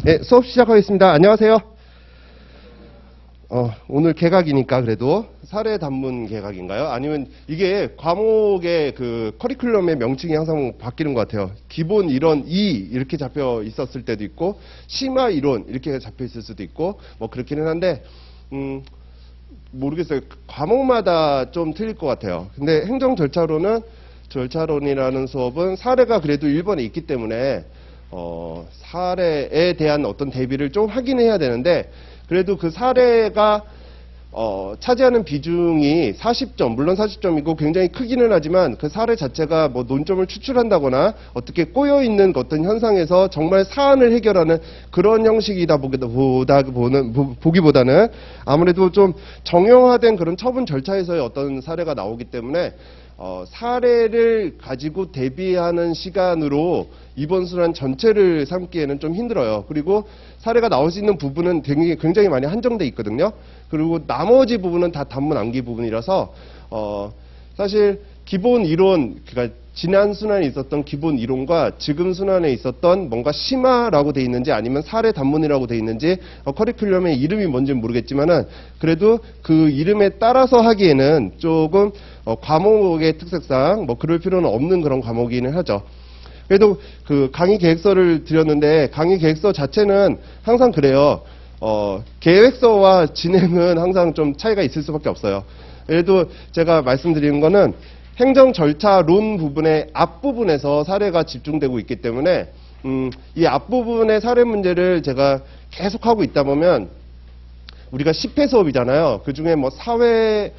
네, 수업 시작하겠습니다. 안녕하세요. 오늘 개각이니까 그래도 사례 단문 개각인가요? 아니면 이게 과목의 그 커리큘럼의 명칭이 항상 바뀌는 것 같아요. 기본 이론 2 이렇게 잡혀 있었을 때도 있고 심화 이론 이렇게 잡혀 있을 수도 있고 뭐 그렇기는 한데 모르겠어요. 과목마다 좀 틀릴 것 같아요. 근데 행정 절차론이라는 수업은 사례가 그래도 1번에 있기 때문에 사례에 대한 어떤 대비를 좀 하긴 해야 되는데 그래도 그 사례가 차지하는 비중이 40점, 물론 40점이고 굉장히 크기는 하지만 그 사례 자체가 뭐 논점을 추출한다거나 어떻게 꼬여있는 어떤 현상에서 정말 사안을 해결하는 그런 형식이다 보기보다는 아무래도 좀 정형화된 그런 처분 절차에서의 어떤 사례가 나오기 때문에 사례를 가지고 대비하는 시간으로 이번 순환 전체를 삼기에는 좀 힘들어요. 그리고 사례가 나올 수 있는 부분은 굉장히 많이 한정돼 있거든요. 그리고 나머지 부분은 다 단문 암기 부분이라서 사실 기본 이론, 그러니까 지난 순환에 있었던 기본 이론과 지금 순환에 있었던 뭔가 심화라고 돼 있는지 아니면 사례 단문이라고 돼 있는지 커리큘럼의 이름이 뭔지는 모르겠지만은 그래도 그 이름에 따라서 하기에는 조금 과목의 특색상 뭐 그럴 필요는 없는 그런 과목이기는 하죠. 그래도 그 강의 계획서를 드렸는데 강의 계획서 자체는 항상 그래요. 계획서와 진행은 항상 좀 차이가 있을 수밖에 없어요. 그래도 제가 말씀드리는 거는 행정 절차론 부분의 앞부분에서 사례가 집중되고 있기 때문에 이 앞부분의 사례 문제를 제가 계속 하고 있다 보면 우리가 10회 수업이잖아요. 그 중에 뭐 4회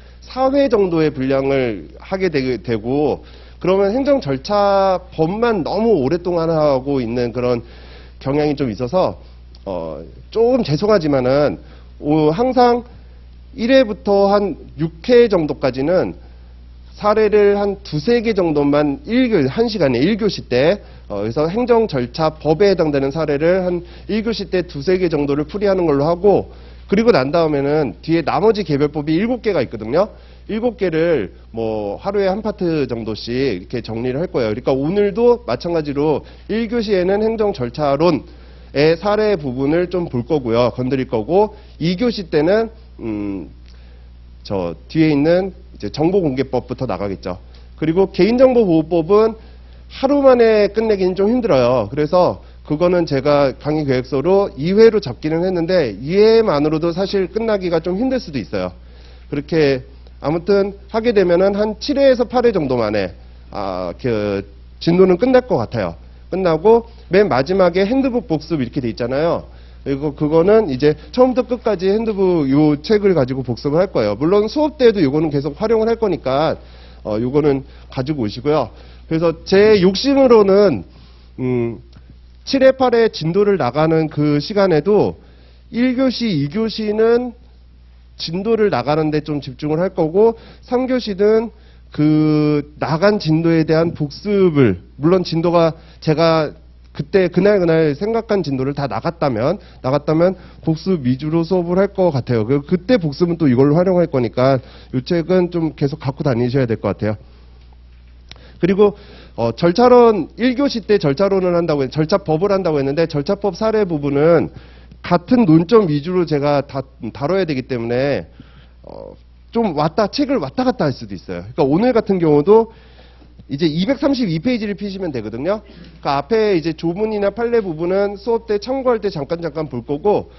정도의 분량을 하게 되고 그러면 행정 절차 법만 너무 오랫동안 하고 있는 그런 경향이 좀 있어서 조금 죄송하지만은 항상 1회부터 한 6회 정도까지는 사례를 한 2-3개 정도만 1시간에 1교시 때 그래서 행정 절차 법에 해당되는 사례를 한 1교시 때 2-3개 정도를 풀이하는 걸로 하고 그리고 난 다음에는 뒤에 나머지 개별법이 7개가 있거든요. 7개를 뭐 하루에 한 파트 정도씩 이렇게 정리를 할 거예요. 그러니까 오늘도 마찬가지로 1교시에는 행정 절차론의 사례 부분을 좀 볼 거고요. 건드릴 거고 2교시 때는 저 뒤에 있는 이제 정보공개법부터 나가겠죠. 그리고 개인정보보호법은 하루 만에 끝내기는 좀 힘들어요. 그래서 그거는 제가 강의 계획서로 2회로 잡기는 했는데 2회만으로도 사실 끝나기가 좀 힘들 수도 있어요. 그렇게 아무튼 하게 되면은 한 7회에서 8회 정도 만에 그 진도는 끝날 것 같아요. 끝나고 맨 마지막에 핸드북 복습 이렇게 돼 있잖아요. 그리고 그거는 이제 처음부터 끝까지 핸드북 요 책을 가지고 복습을 할 거예요. 물론 수업 때도 요거는 계속 활용을 할 거니까 요거는 가지고 오시고요. 그래서 제 욕심으로는 7회 8회 진도를 나가는 그 시간에도 1교시 2교시는 진도를 나가는데 좀 집중을 할 거고 3교시는 그 나간 진도에 대한 복습을 물론 진도가 제가 그때 그날 생각한 진도를 다 나갔다면 복습 위주로 수업을 할 것 같아요. 그때 복습은 또 이걸로 활용할 거니까 이 책은 좀 계속 갖고 다니셔야 될 것 같아요. 그리고 절차론 1교시 때 절차론을 한다고 절차법을 한다고 했는데 절차법 사례 부분은 같은 논점 위주로 제가 다뤄야 되기 때문에 좀 책을 왔다 갔다 할 수도 있어요. 그러니까 오늘 같은 경우도 이제 232페이지를 피시면 되거든요. 그 앞에 이제 조문이나 판례 부분은 수업 때 참고할 때 잠깐 볼 거고,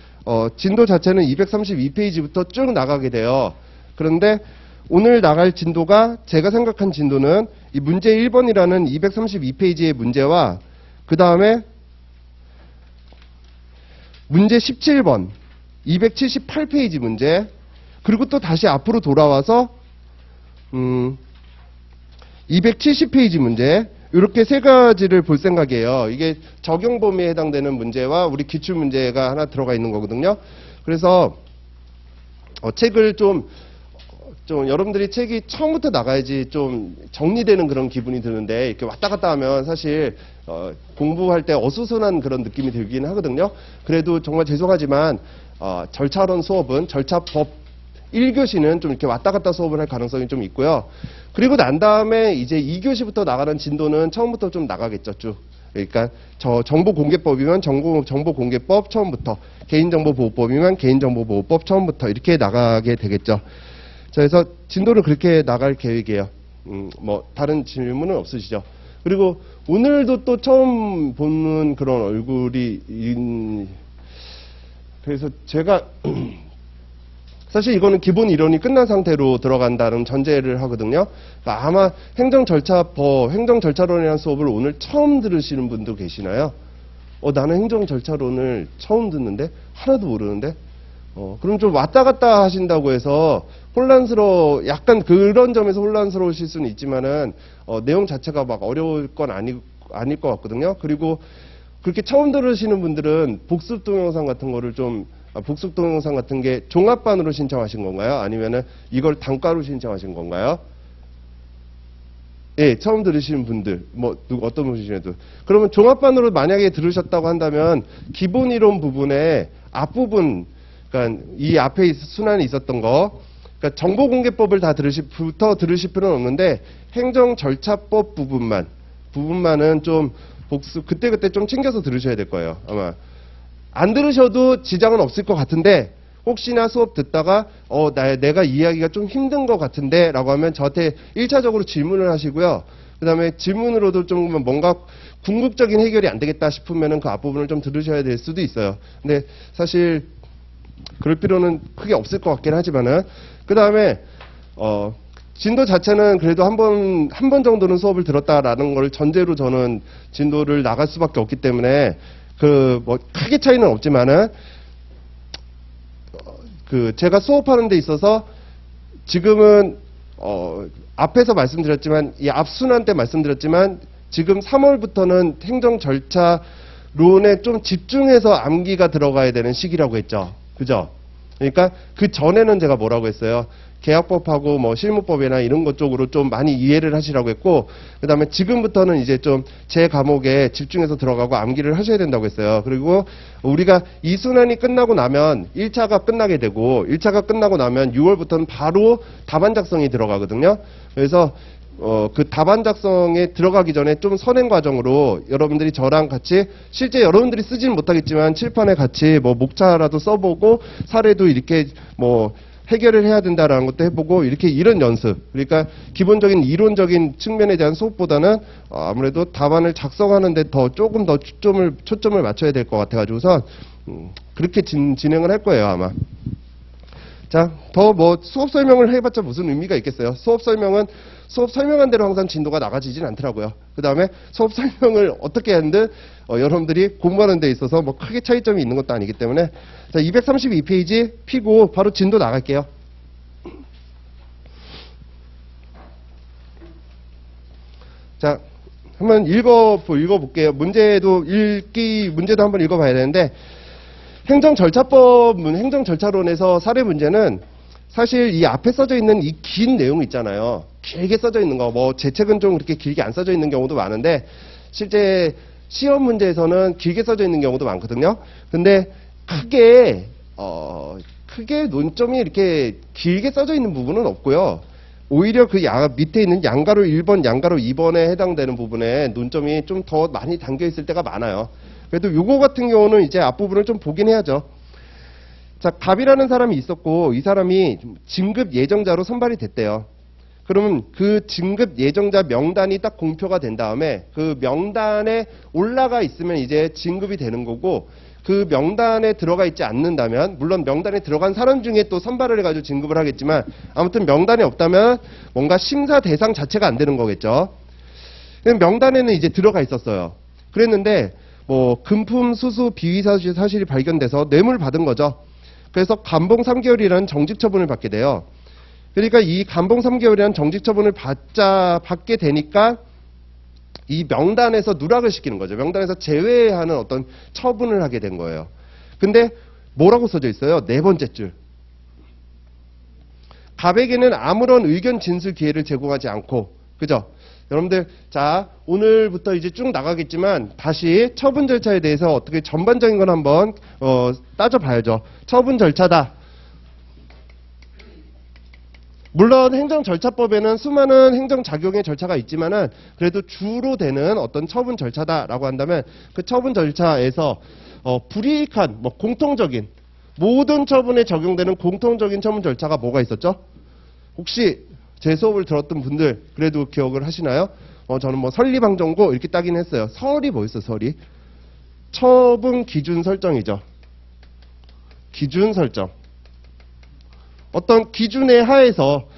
진도 자체는 232페이지부터 쭉 나가게 돼요. 그런데 오늘 나갈 진도가 제가 생각한 진도는 이 문제 1번이라는 232페이지의 문제와 그 다음에 문제 17번 278페이지 문제 그리고 또 다시 앞으로 돌아와서 270페이지 문제 이렇게 세 가지를 볼 생각이에요. 이게 적용 범위에 해당되는 문제와 우리 기출 문제가 하나 들어가 있는 거거든요. 그래서 책을 좀 여러분들이 책이 처음부터 나가야지 좀 정리되는 그런 기분이 드는데 이렇게 왔다 갔다 하면 사실 공부할 때 어수선한 그런 느낌이 들긴 하거든요. 그래도 정말 죄송하지만 절차론 수업은 절차법 1교시는 좀 이렇게 왔다 갔다 수업을 할 가능성이 좀 있고요. 그리고 난 다음에 이제 2교시부터 나가는 진도는 처음부터 좀 나가겠죠, 쭉. 그러니까 저 정보공개법이면 정보공개법 처음부터, 개인정보보호법이면 개인정보보호법 처음부터 이렇게 나가게 되겠죠. 자, 그래서 진도를 그렇게 나갈 계획이에요. 뭐 다른 질문은 없으시죠? 그리고 오늘도 또 처음 보는 그런 얼굴이 그래서 제가 사실 이거는 기본 이론이 끝난 상태로 들어간다는 전제를 하거든요. 그러니까 아마 행정절차론이라는 수업을 오늘 처음 들으시는 분도 계시나요? 나는 행정절차론을 처음 듣는데 하나도 모르는데 그럼 좀 왔다 갔다 하신다고 해서 약간 그런 점에서 혼란스러우실 수는 있지만은 내용 자체가 막 어려울 건 아닐 것 같거든요. 그리고 그렇게 처음 들으시는 분들은 복습 동영상 같은 거를 복습 동영상 같은 게 종합반으로 신청하신 건가요? 아니면은 이걸 단과로 신청하신 건가요? 예, 처음 들으시는 분들, 어떤 분이시라도. 그러면 종합반으로 만약에 들으셨다고 한다면, 기본 이론 부분에 앞부분, 그러니까 이 앞에 순환이 있었던 거, 그러니까 정보공개법을 다 들으실 필요는 없는데, 행정절차법 부분만은 좀 복습, 그때그때 좀 챙겨서 들으셔야 될 거예요, 아마. 안 들으셔도 지장은 없을 것 같은데, 혹시나 수업 듣다가 내가 이해하기가 좀 힘든 것 같은데 라고 하면 저한테 1차적으로 질문을 하시고요. 그 다음에 질문으로도 좀 뭔가 궁극적인 해결이 안 되겠다 싶으면 그 앞부분을 좀 들으셔야 될 수도 있어요. 근데 사실 그럴 필요는 크게 없을 것 같긴 하지만은, 그 다음에 진도 자체는 그래도 한 번 정도는 수업을 들었다라는 걸 전제로 저는 진도를 나갈 수밖에 없기 때문에 크게 차이는 없지만은, 제가 수업하는 데 있어서 지금은 앞에서 말씀드렸지만, 이 앞순환 때 말씀드렸지만, 지금 3월부터는 행정절차론에 좀 집중해서 암기가 들어가야 되는 시기라고 했죠. 그죠? 그러니까 그 전에는 제가 뭐라고 했어요? 계약법하고 실무법이나 이런 것 쪽으로 좀 많이 이해를 하시라고 했고, 그 다음에 지금부터는 이제 좀 제 과목에 집중해서 들어가고 암기를 하셔야 된다고 했어요. 그리고 우리가 이 순환이 끝나고 나면 1차가 끝나게 되고, 1차가 끝나고 나면 6월부터는 바로 답안 작성이 들어가거든요. 그래서 그 답안 작성에 들어가기 전에 좀 선행 과정으로 여러분들이 저랑 같이, 실제 여러분들이 쓰지는 못하겠지만 칠판에 같이 목차라도 써보고 사례도 이렇게 해결을 해야 된다라는 것도 해보고, 이런 연습. 그러니까 기본적인 이론적인 측면에 대한 수업보다는 아무래도 답안을 작성하는데 조금 더 초점을 맞춰야 될 것 같아가지고서 그렇게 진행을 할 거예요, 아마. 자, 수업 설명을 해봤자 무슨 의미가 있겠어요? 수업 설명한 대로 항상 진도가 나가지진 않더라고요. 그 다음에 수업 설명을 어떻게 하는데 여러분들이 공부하는 데 있어서 크게 차이점이 있는 것도 아니기 때문에. 자, 232페이지 피고 바로 진도 나갈게요. 자, 한번 읽어볼게요. 문제도 한번 읽어봐야 되는데, 행정절차론에서 사례 문제는 사실 이 앞에 써져 있는 이 긴 내용 있잖아요. 길게 써져 있는 거, 제 책은 좀 그렇게 길게 안 써져 있는 경우도 많은데, 실제 시험 문제에서는 길게 써져 있는 경우도 많거든요. 근데 크게 논점이 이렇게 길게 써져 있는 부분은 없고요. 오히려 그 밑에 있는 양가로 1번, 양가로 2번에 해당되는 부분에 논점이 좀 더 많이 담겨 있을 때가 많아요. 그래도 요거 같은 경우는 이제 앞부분을 좀 보긴 해야죠. 자, 갑이라는 사람이 있었고, 이 사람이 진급 예정자로 선발이 됐대요. 그러면 그 진급 예정자 명단이 딱 공표가 된 다음에 그 명단에 올라가 있으면 이제 진급이 되는 거고, 그 명단에 들어가 있지 않는다면, 물론 명단에 들어간 사람 중에 또 선발을 해가지고 진급을 하겠지만, 아무튼 명단에 없다면 뭔가 심사 대상 자체가 안 되는 거겠죠. 명단에는 이제 들어가 있었어요. 그랬는데 금품 수수 비위 사실이 발견돼서 뇌물 받은 거죠. 그래서 감봉 3개월이라는 정직 처분을 받게 돼요. 그러니까 이 감봉 3개월이라는 정직 처분을 받게 되니까 이 명단에서 누락을 시키는 거죠. 명단에서 제외하는 어떤 처분을 하게 된 거예요. 근데 뭐라고 써져 있어요? 네 번째 줄. 갑에게는 아무런 의견 진술 기회를 제공하지 않고, 그죠? 여러분들, 자, 오늘부터 이제 쭉 나가겠지만 다시 처분 절차에 대해서 어떻게 전반적인 건 한번 따져봐야죠. 처분 절차다. 물론 행정절차법에는 수많은 행정작용의 절차가 있지만은 그래도 주로 되는 어떤 처분 절차다라고 한다면 그 처분 절차에서 불이익한 공통적인 모든 처분에 적용되는 공통적인 처분 절차가 뭐가 있었죠? 혹시 제 수업을 들었던 분들 그래도 기억을 하시나요? 저는 설리방정고 이렇게 따긴 했어요. 설이 뭐였어? 설이 처분 기준 설정이죠. 기준 설정. 어떤 기준에 하에서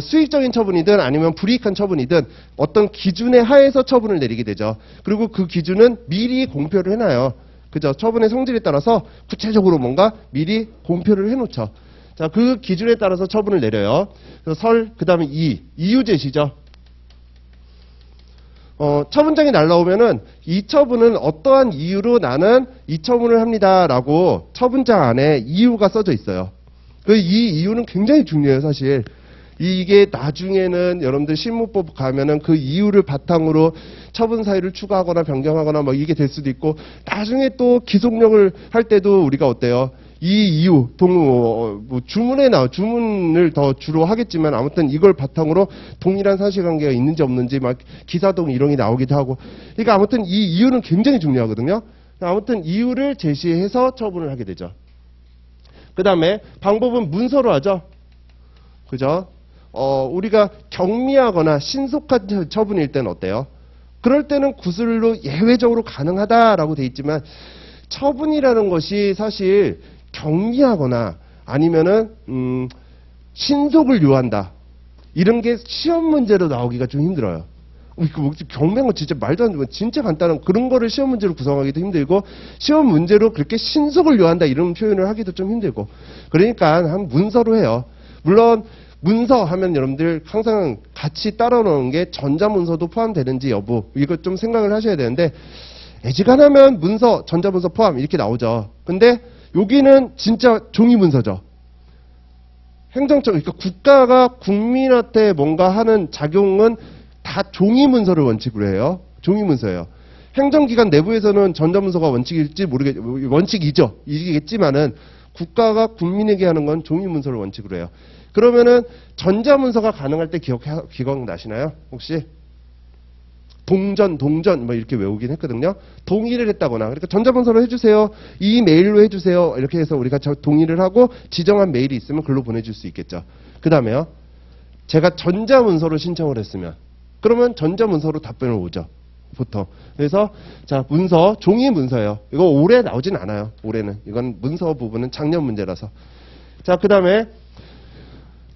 수익적인 처분이든 아니면 불이익한 처분이든 어떤 기준에 하에서 처분을 내리게 되죠. 그리고 그 기준은 미리 공표를 해놔요. 그죠? 처분의 성질에 따라서 구체적으로 뭔가 미리 공표를 해놓죠. 자, 그 기준에 따라서 처분을 내려요. 그래서 그 다음에 이유 제시죠. 처분장이 날라오면은 이 처분은 어떠한 이유로 나는 이 처분을 합니다라고 처분장 안에 이유가 써져 있어요. 이 이유는 굉장히 중요해요, 사실. 이게 나중에는 여러분들 실무법 가면은 그 이유를 바탕으로 처분 사유를 추가하거나 변경하거나 이게 될 수도 있고, 나중에 또 기속력을 할 때도 우리가 어때요? 이 이유, 주문을 더 주로 하겠지만 아무튼 이걸 바탕으로 동일한 사실관계가 있는지 없는지 기사동 이론이 나오기도 하고. 그러니까 아무튼 이 이유는 굉장히 중요하거든요. 아무튼 이유를 제시해서 처분을 하게 되죠. 그 다음에 방법은 문서로 하죠. 그죠? 우리가 경미하거나 신속한 처분일 때는 어때요? 그럴 때는 구술로 예외적으로 가능하다라고 돼 있지만 처분이라는 것이 사실 경미하거나 아니면은 신속을 요한다. 이런 게 시험 문제로 나오기가 좀 힘들어요. 경미한 거 진짜 말도 안 되고 진짜 간단한 그런 거를 시험 문제로 구성하기도 힘들고 시험 문제로 그렇게 신속을 요한다 이런 표현을 하기도 좀 힘들고 그러니까 한 문서로 해요. 물론 문서 하면 여러분들 항상 같이 따라 놓은 게 전자문서도 포함되는지 여부 이거 좀 생각을 하셔야 되는데 애지간하면 문서, 전자문서 포함 이렇게 나오죠. 근데 여기는 진짜 종이문서죠. 행정적, 그러니까 국가가 국민한테 뭔가 하는 작용은 다 종이문서를 원칙으로 해요. 종이문서예요. 행정기관 내부에서는 전자문서가 원칙이죠. 이겠지만은 국가가 국민에게 하는 건 종이문서를 원칙으로 해요. 그러면은 전자문서가 가능할 때 기억나시나요? 혹시? 동전 이렇게 외우긴 했거든요. 동의를 했다거나 그러니까 전자문서로 해주세요. 이 메일로 해주세요. 이렇게 해서 우리가 동의를 하고 지정한 메일이 있으면 글로 보내줄 수 있겠죠. 그 다음에요. 제가 전자문서로 신청을 했으면 그러면 전자문서로 답변을 오죠. 보통. 그래서 자 문서 종이 문서예요. 이거 올해 나오진 않아요. 올해는 이건 문서 부분은 작년 문제라서. 자 그 다음에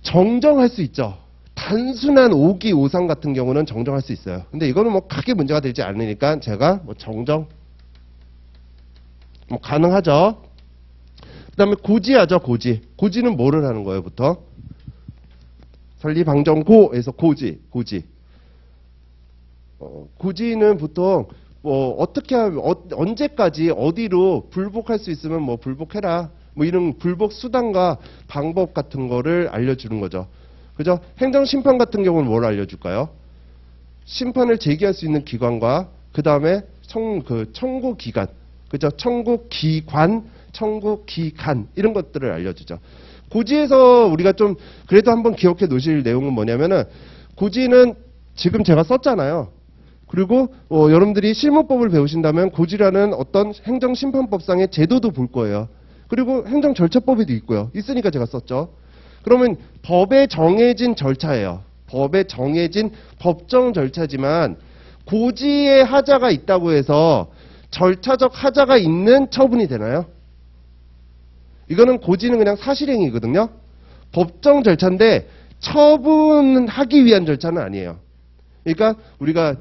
정정할 수 있죠. 단순한 5기 5상 같은 경우는 정정할 수 있어요. 근데 이거는 크게 문제가 되지 않으니까 제가 정정 가능하죠. 그 다음에 고지하죠. 고지는 뭐를 하는 거예요? 보통 설리방정고에서 고지 고지는 보통 어떻게 하면 언제까지 어디로 불복할 수 있으면 불복해라 이런 불복 수단과 방법 같은 거를 알려주는 거죠. 그죠? 행정심판 같은 경우는 뭘 알려줄까요? 심판을 제기할 수 있는 기관과 그 다음에 청구기관, 그죠? 청구기관, 청구기간 이런 것들을 알려주죠. 고지에서 우리가 좀 그래도 한번 기억해 놓으실 내용은 뭐냐면은 고지는 지금 제가 썼잖아요. 그리고 여러분들이 실무법을 배우신다면 고지라는 어떤 행정심판법상의 제도도 볼 거예요. 그리고 행정절차법에도 있고요. 있으니까 제가 썼죠. 그러면 법에 정해진 절차예요. 법에 정해진 법정 절차지만 고지의 하자가 있다고 해서 절차적 하자가 있는 처분이 되나요? 이거는 고지는 그냥 사실행위거든요. 법정 절차인데 처분하기 위한 절차는 아니에요. 그러니까 우리가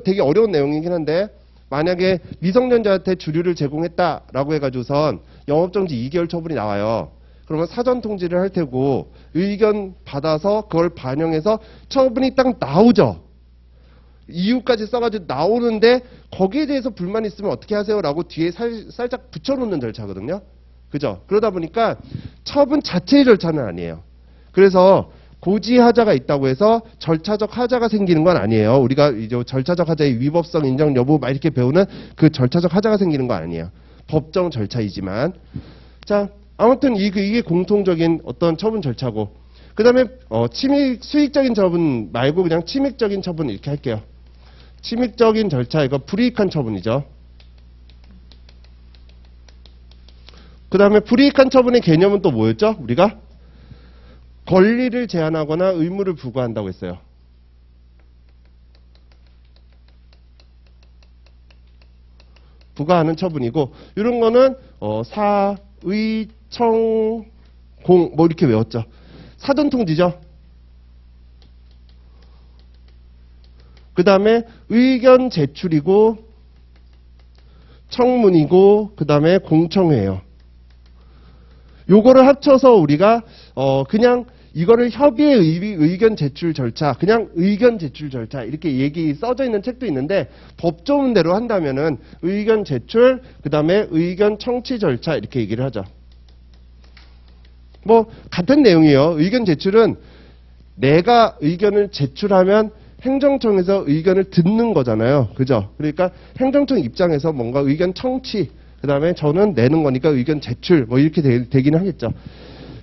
되게 어려운 내용이긴 한데 만약에 미성년자한테 주류를 제공했다라고 해가지고선 영업정지 2개월 처분이 나와요. 그러면 사전 통지를 할 테고 의견 받아서 그걸 반영해서 처분이 딱 나오죠. 이유까지 써가지고 나오는데 거기에 대해서 불만 있으면 어떻게 하세요? 라고 뒤에 살짝 붙여놓는 절차거든요. 그죠? 그러다 보니까 처분 자체의 절차는 아니에요. 그래서 고지 하자가 있다고 해서 절차적 하자가 생기는 건 아니에요. 우리가 이제 절차적 하자의 위법성 인정 여부 막 이렇게 배우는 그 절차적 하자가 생기는 거 아니에요. 법정 절차이지만 자 아무튼 이게 공통적인 어떤 처분 절차고 그 다음에 수익적인 처분 말고 그냥 침익적인 처분 이렇게 할게요. 침익적인 절차, 이거 불이익한 처분이죠. 그 다음에 불이익한 처분의 개념은 또 뭐였죠? 우리가 권리를 제한하거나 의무를 부과한다고 했어요. 부과하는 처분이고, 이런 거는 사, 의, 청, 공 뭐 이렇게 외웠죠. 사전통지죠. 그 다음에 의견 제출이고 청문이고 그 다음에 공청회예요. 요거를 합쳐서 우리가 그냥 이거를 협의의 의견 제출 절차, 그냥 의견 제출 절차 이렇게 얘기 써져 있는 책도 있는데 법조문대로 한다면은 의견 제출, 그 다음에 의견 청취 절차 이렇게 얘기를 하죠. 뭐 같은 내용이에요. 의견 제출은 내가 의견을 제출하면 행정청에서 의견을 듣는 거잖아요. 그죠? 그러니까 행정청 입장에서 뭔가 의견 청취, 그 다음에 저는 내는 거니까 의견 제출, 뭐 이렇게 되기는 하겠죠.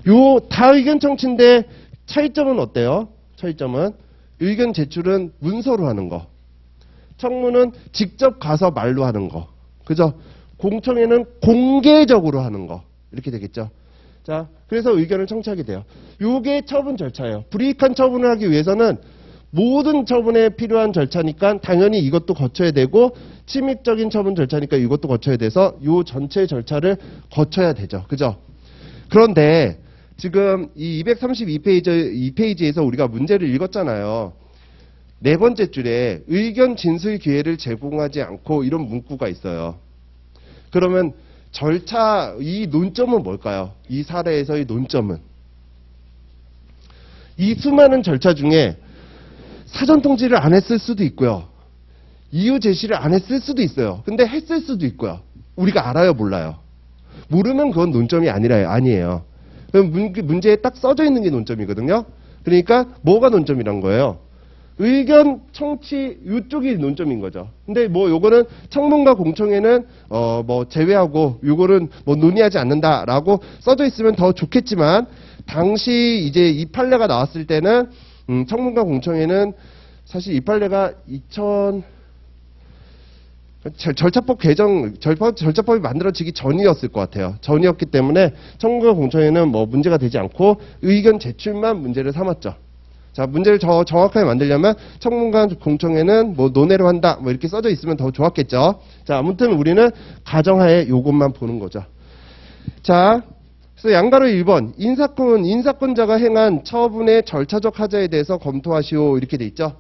요 다 의견 청취인데 차이점은 어때요? 차이점은 의견 제출은 문서로 하는 거, 청문은 직접 가서 말로 하는 거, 그죠? 공청회는 공개적으로 하는 거 이렇게 되겠죠. 자, 그래서 의견을 청취하게 돼요. 요게 처분 절차예요. 불이익한 처분을 하기 위해서는 모든 처분에 필요한 절차니까 당연히 이것도 거쳐야 되고, 침입적인 처분 절차니까 이것도 거쳐야 돼서 요 전체 절차를 거쳐야 되죠. 그죠? 그런데 지금 이 232페이지에서 우리가 문제를 읽었잖아요. 네 번째 줄에 의견 진술 기회를 제공하지 않고 이런 문구가 있어요. 그러면 절차, 이 논점은 뭘까요? 이 사례에서의 논점은 이 수많은 절차 중에 사전 통지를 안 했을 수도 있고요. 이유 제시를 안 했을 수도 있어요. 근데 했을 수도 있고요. 우리가 알아요, 몰라요? 모르면 그건 논점이 아니에요. 그럼 문제에 딱 써져 있는 게 논점이거든요. 그러니까 뭐가 논점이란 거예요? 의견 청취 이쪽이 논점인 거죠. 근데 뭐 요거는 청문과 공청회는 뭐 제외하고 요거는 뭐 논의하지 않는다라고 써져 있으면 더 좋겠지만, 당시 이제 이 판례가 나왔을 때는 청문과 공청회는 사실 이 판례가 절차법이 만들어지기 전이었을 것 같아요. 전이었기 때문에 청문과 공청회는 뭐 문제가 되지 않고 의견 제출만 문제를 삼았죠. 자, 문제를 정확하게 만들려면 청문과 공청회는 뭐 논의를 한다 뭐 이렇게 써져 있으면 더 좋았겠죠. 자, 아무튼 우리는 가정하에 요것만 보는 거죠. 자, 그래서 양가로 1번 인사권자가 행한 처분의 절차적 하자에 대해서 검토하시오 이렇게 돼 있죠.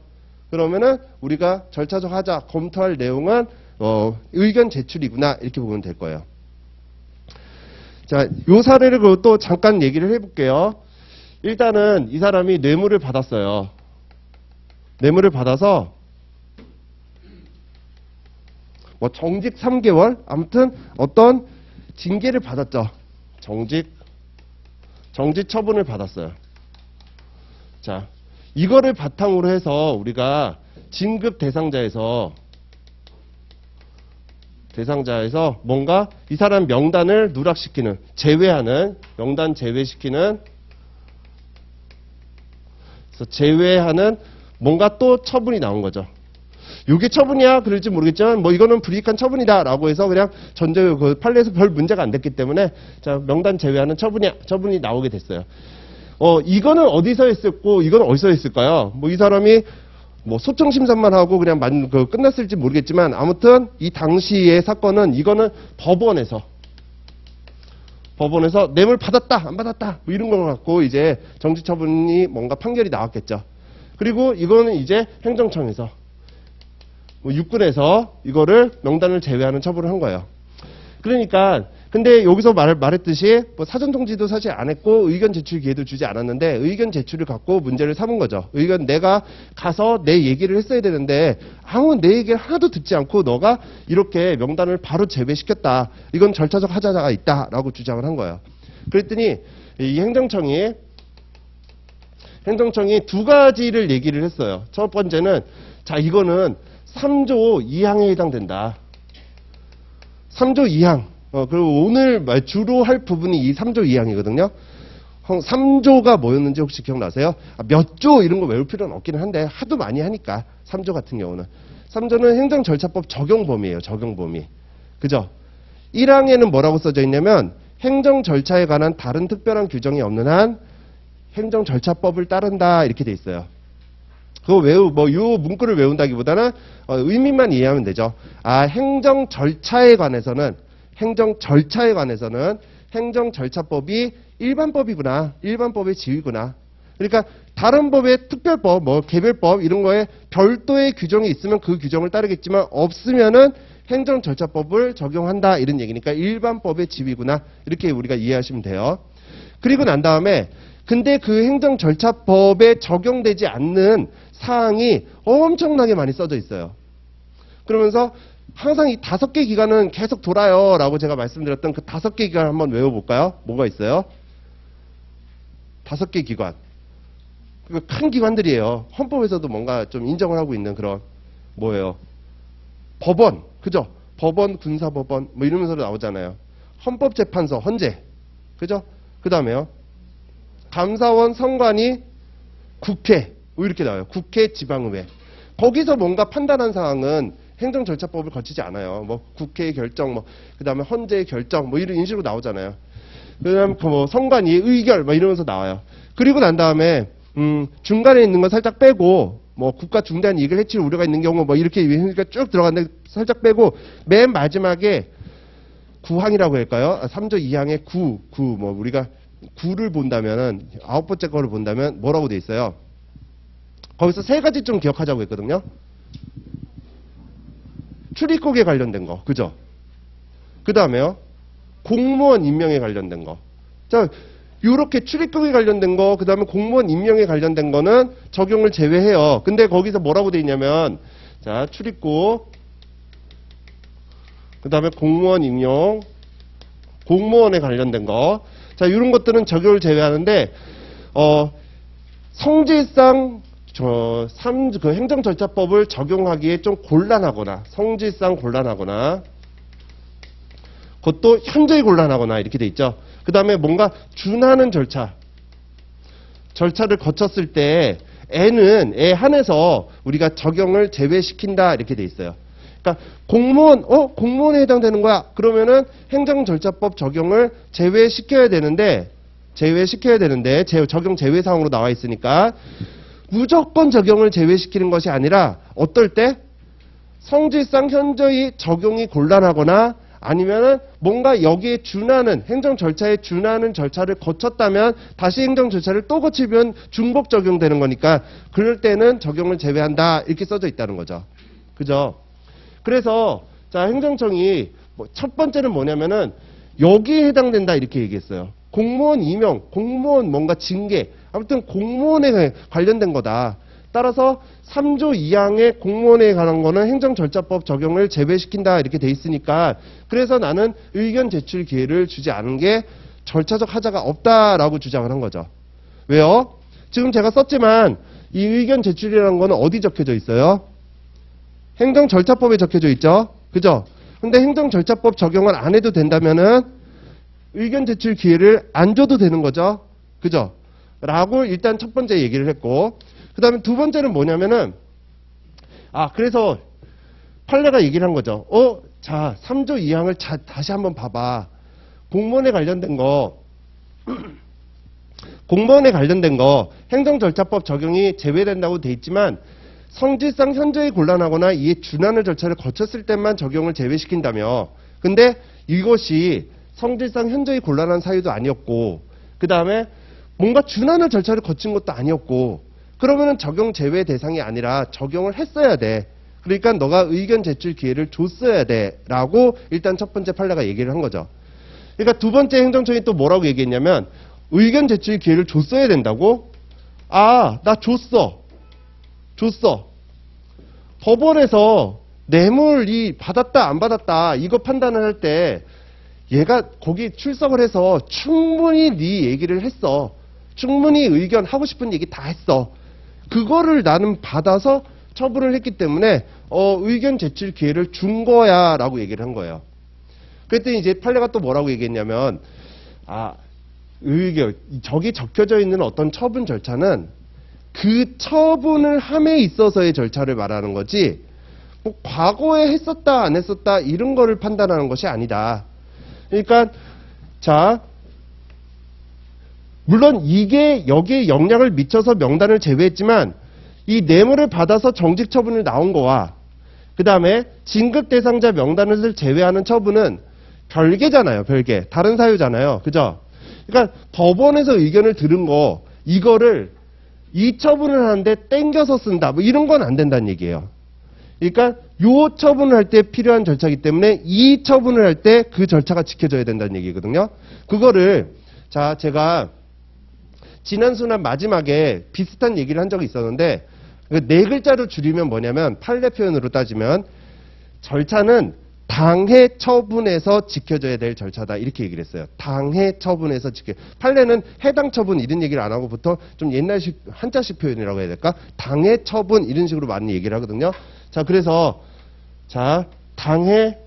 그러면은 우리가 절차적 하자 검토할 내용은 의견 제출이구나 이렇게 보면 될 거예요. 자, 요 사례를 또 잠깐 얘기를 해볼게요. 일단은 이 사람이 뇌물을 받았어요. 뇌물을 받아서 뭐 정직 3개월 아무튼 어떤 징계를 받았죠. 정직 처분을 받았어요. 자, 이거를 바탕으로 해서 우리가 진급 대상자에서 뭔가 이 사람 명단을 누락시키는, 제외하는, 명단 제외시키는, 그래서 제외하는 뭔가 또 처분이 나온 거죠. 이게 처분이야 그럴지 모르겠지만 뭐 이거는 불이익한 처분이다라고 해서 그냥 그 판례에서 별 문제가 안 됐기 때문에 자, 명단 제외하는 처분이 나오게 됐어요. 이거는 어디서 했었고 이건 어디서 했을까요? 뭐 이 사람이 뭐 소청 심사만 하고 그냥 끝났을지 모르겠지만 아무튼 이 당시의 사건은 이거는 법원에서 뇌물 받았다 안 받았다 뭐 이런 걸 갖고 이제 정지 처분이 뭔가 판결이 나왔겠죠. 그리고 이거는 이제 행정청에서 뭐 육군에서 이거를 명단을 제외하는 처분을 한 거예요. 그러니까 근데 여기서 말했듯이 뭐 사전 통지도 사실 안 했고 의견 제출 기회도 주지 않았는데 의견 제출을 갖고 문제를 삼은 거죠. 내가 가서 내 얘기를 했어야 되는데 아무 내 얘기를 하나도 듣지 않고 너가 이렇게 명단을 바로 제외시켰다. 이건 절차적 하자가 있다라고 주장을 한 거예요. 그랬더니 이 행정청이 두 가지를 얘기를 했어요. 첫 번째는 자, 이거는 3조 2항에 해당된다. 3조 2항. 그리고 오늘 주로 할 부분이 이 3조 2항이거든요. 3조가 뭐였는지 혹시 기억나세요? 몇 조 이런 거 외울 필요는 없기는 한데 하도 많이 하니까 3조 같은 경우는 3조는 행정절차법 적용 범위예요. 적용 범위. 그죠? 1항에는 뭐라고 써져 있냐면 행정절차에 관한 다른 특별한 규정이 없는 한 행정절차법을 따른다 이렇게 돼 있어요. 그거 요 문구를 외운다기보다는 의미만 이해하면 되죠. 행정절차에 관해서는 행정절차법이 일반법이구나. 일반법의 지위구나. 그러니까 다른 법의 특별법, 개별법 이런 거에 별도의 규정이 있으면 그 규정을 따르겠지만 없으면은 행정절차법을 적용한다 이런 얘기니까 일반법의 지위구나. 이렇게 우리가 이해하시면 돼요. 그리고 난 다음에 근데 그 행정절차법에 적용되지 않는 사항이 엄청나게 많이 써져 있어요. 그러면서 항상 이 5개 기관은 계속 돌아요 라고 제가 말씀드렸던 그 5개 기관 한번 외워볼까요? 뭐가 있어요? 5개 기관. 큰 기관들이에요. 헌법에서도 뭔가 좀 인정을 하고 있는 그런 뭐예요? 법원, 그죠? 법원, 군사법원 뭐 이러면서 나오잖아요. 헌법재판소, 헌재, 그죠? 그 다음에요. 감사원, 선관위, 국회 뭐 이렇게 나와요. 국회, 지방의회. 거기서 뭔가 판단한 사항은 행정절차법을 거치지 않아요. 뭐 국회의 결정, 그 다음에 헌재의 결정, 뭐 이런 식으로 나오잖아요. 그 다음에 선관위 의결, 뭐 이러면서 나와요. 그리고 난 다음에 중간에 있는 거 살짝 빼고 뭐 국가 중대한 이익을 해칠 우려가 있는 경우 뭐 이렇게 쭉 들어갔는데 살짝 빼고 맨 마지막에 9항이라고 할까요? 3조 2항의 9, 뭐 우리가 9를 본다면은 9번째 거를 본다면 뭐라고 돼 있어요? 거기서 3가지 좀 기억하자고 했거든요. 출입국에 관련된 거, 그죠? 그 다음에요. 공무원 임명에 관련된 거. 자, 요렇게 출입국에 관련된 거, 그 다음에 공무원 임명에 관련된 거는 적용을 제외해요. 근데 거기서 뭐라고 돼 있냐면, 자, 출입국, 그 다음에 공무원 임용, 공무원에 관련된 거. 자, 이런 것들은 적용을 제외하는데, 성질상, 그 행정절차법을 적용하기에 좀 곤란하거나, 성질상 곤란하거나, 그것도 현저히 곤란하거나, 이렇게 돼 있죠. 그 다음에 뭔가 준하는 절차를 거쳤을 때, 애 한해서 우리가 적용을 제외시킨다, 이렇게 돼 있어요. 그러니까 공무원에 해당되는 거야. 그러면은 행정절차법 적용을 제외시켜야 되는데 적용 제외 사항으로 나와 있으니까 무조건 적용을 제외시키는 것이 아니라 어떨 때 성질상 현저히 적용이 곤란하거나 아니면은 뭔가 여기에 준하는 행정절차에 준하는 절차를 거쳤다면 다시 행정절차를 또 거치면 중복 적용되는 거니까 그럴 때는 적용을 제외한다 이렇게 써져 있다는 거죠. 그죠? 그래서 자 행정청이 첫 번째는 뭐냐면은 여기에 해당된다 이렇게 얘기했어요. 공무원 임용, 공무원 뭔가 징계, 아무튼 공무원에 관련된 거다. 따라서 3조 2항의 공무원에 관한 거는 행정절차법 적용을 제외시킨다 이렇게 돼 있으니까 그래서 나는 의견 제출 기회를 주지 않은 게 절차적 하자가 없다라고 주장을 한 거죠. 왜요? 지금 제가 썼지만 이 의견 제출이라는 거는 어디 적혀져 있어요? 행정절차법에 적혀져 있죠. 그죠? 근데 행정절차법 적용을 안 해도 된다면은 의견 제출 기회를 안 줘도 되는 거죠. 그죠? 라고 일단 첫 번째 얘기를 했고 그 다음에 두 번째는 뭐냐면은 그래서 판례가 얘기를 한 거죠. 자 3조 2항을 다시 한번 봐봐. 공무원에 관련된 거 행정절차법 적용이 제외된다고 돼 있지만 성질상 현저히 곤란하거나 이에 준하는 절차를 거쳤을 때만 적용을 제외시킨다며. 근데 이것이 성질상 현저히 곤란한 사유도 아니었고 그 다음에 뭔가 준하는 절차를 거친 것도 아니었고 그러면은 적용 제외 대상이 아니라 적용을 했어야 돼. 그러니까 너가 의견 제출 기회를 줬어야 돼 라고 일단 첫 번째 판례가 얘기를 한 거죠. 그러니까 두 번째 행정청이 또 뭐라고 얘기했냐면 의견 제출 기회를 줬어야 된다고? 나 줬어. 법원에서 뇌물이 받았다 안 받았다 이거 판단을 할 때 얘가 거기 출석을 해서 충분히 네 얘기를 했어. 충분히 의견 하고 싶은 얘기 다 했어. 그거를 나는 받아서 처분을 했기 때문에 의견 제출 기회를 준 거야 라고 얘기를 한 거예요. 그랬더니 이제 판례가 또 뭐라고 얘기했냐면 저기 적혀져 있는 어떤 처분 절차는 그 처분을 함에 있어서의 절차를 말하는 거지, 뭐 과거에 했었다 안 했었다 이런 거를 판단하는 것이 아니다. 그러니까 자, 물론 이게 여기에 영향을 미쳐서 명단을 제외했지만 이 뇌물을 받아서 정직 처분을 나온 거와 그 다음에 진급 대상자 명단을 제외하는 처분은 별개잖아요. 별개. 다른 사유잖아요. 그죠? 그러니까 법원에서 의견을 들은 거 이거를 이 처분을 하는데 땡겨서 쓴다 뭐 이런 건 안 된다는 얘기예요. 그러니까 요 처분을 할 때 필요한 절차이기 때문에 이 처분을 할 때 그 절차가 지켜져야 된다는 얘기거든요. 그거를 자, 제가 지난 순환 마지막에 비슷한 얘기를 한 적이 있었는데 네 글자로 줄이면 뭐냐면 판례 표현으로 따지면 절차는 당해 처분에서 지켜져야 될 절차다 이렇게 얘기를 했어요. 당해 처분에서 판례는 해당 처분 이런 얘기를 안 하고 보통 좀 옛날식 한자식 표현이라고 해야 될까? 당해 처분 이런 식으로 많이 얘기를 하거든요. 자, 그래서 자, 당해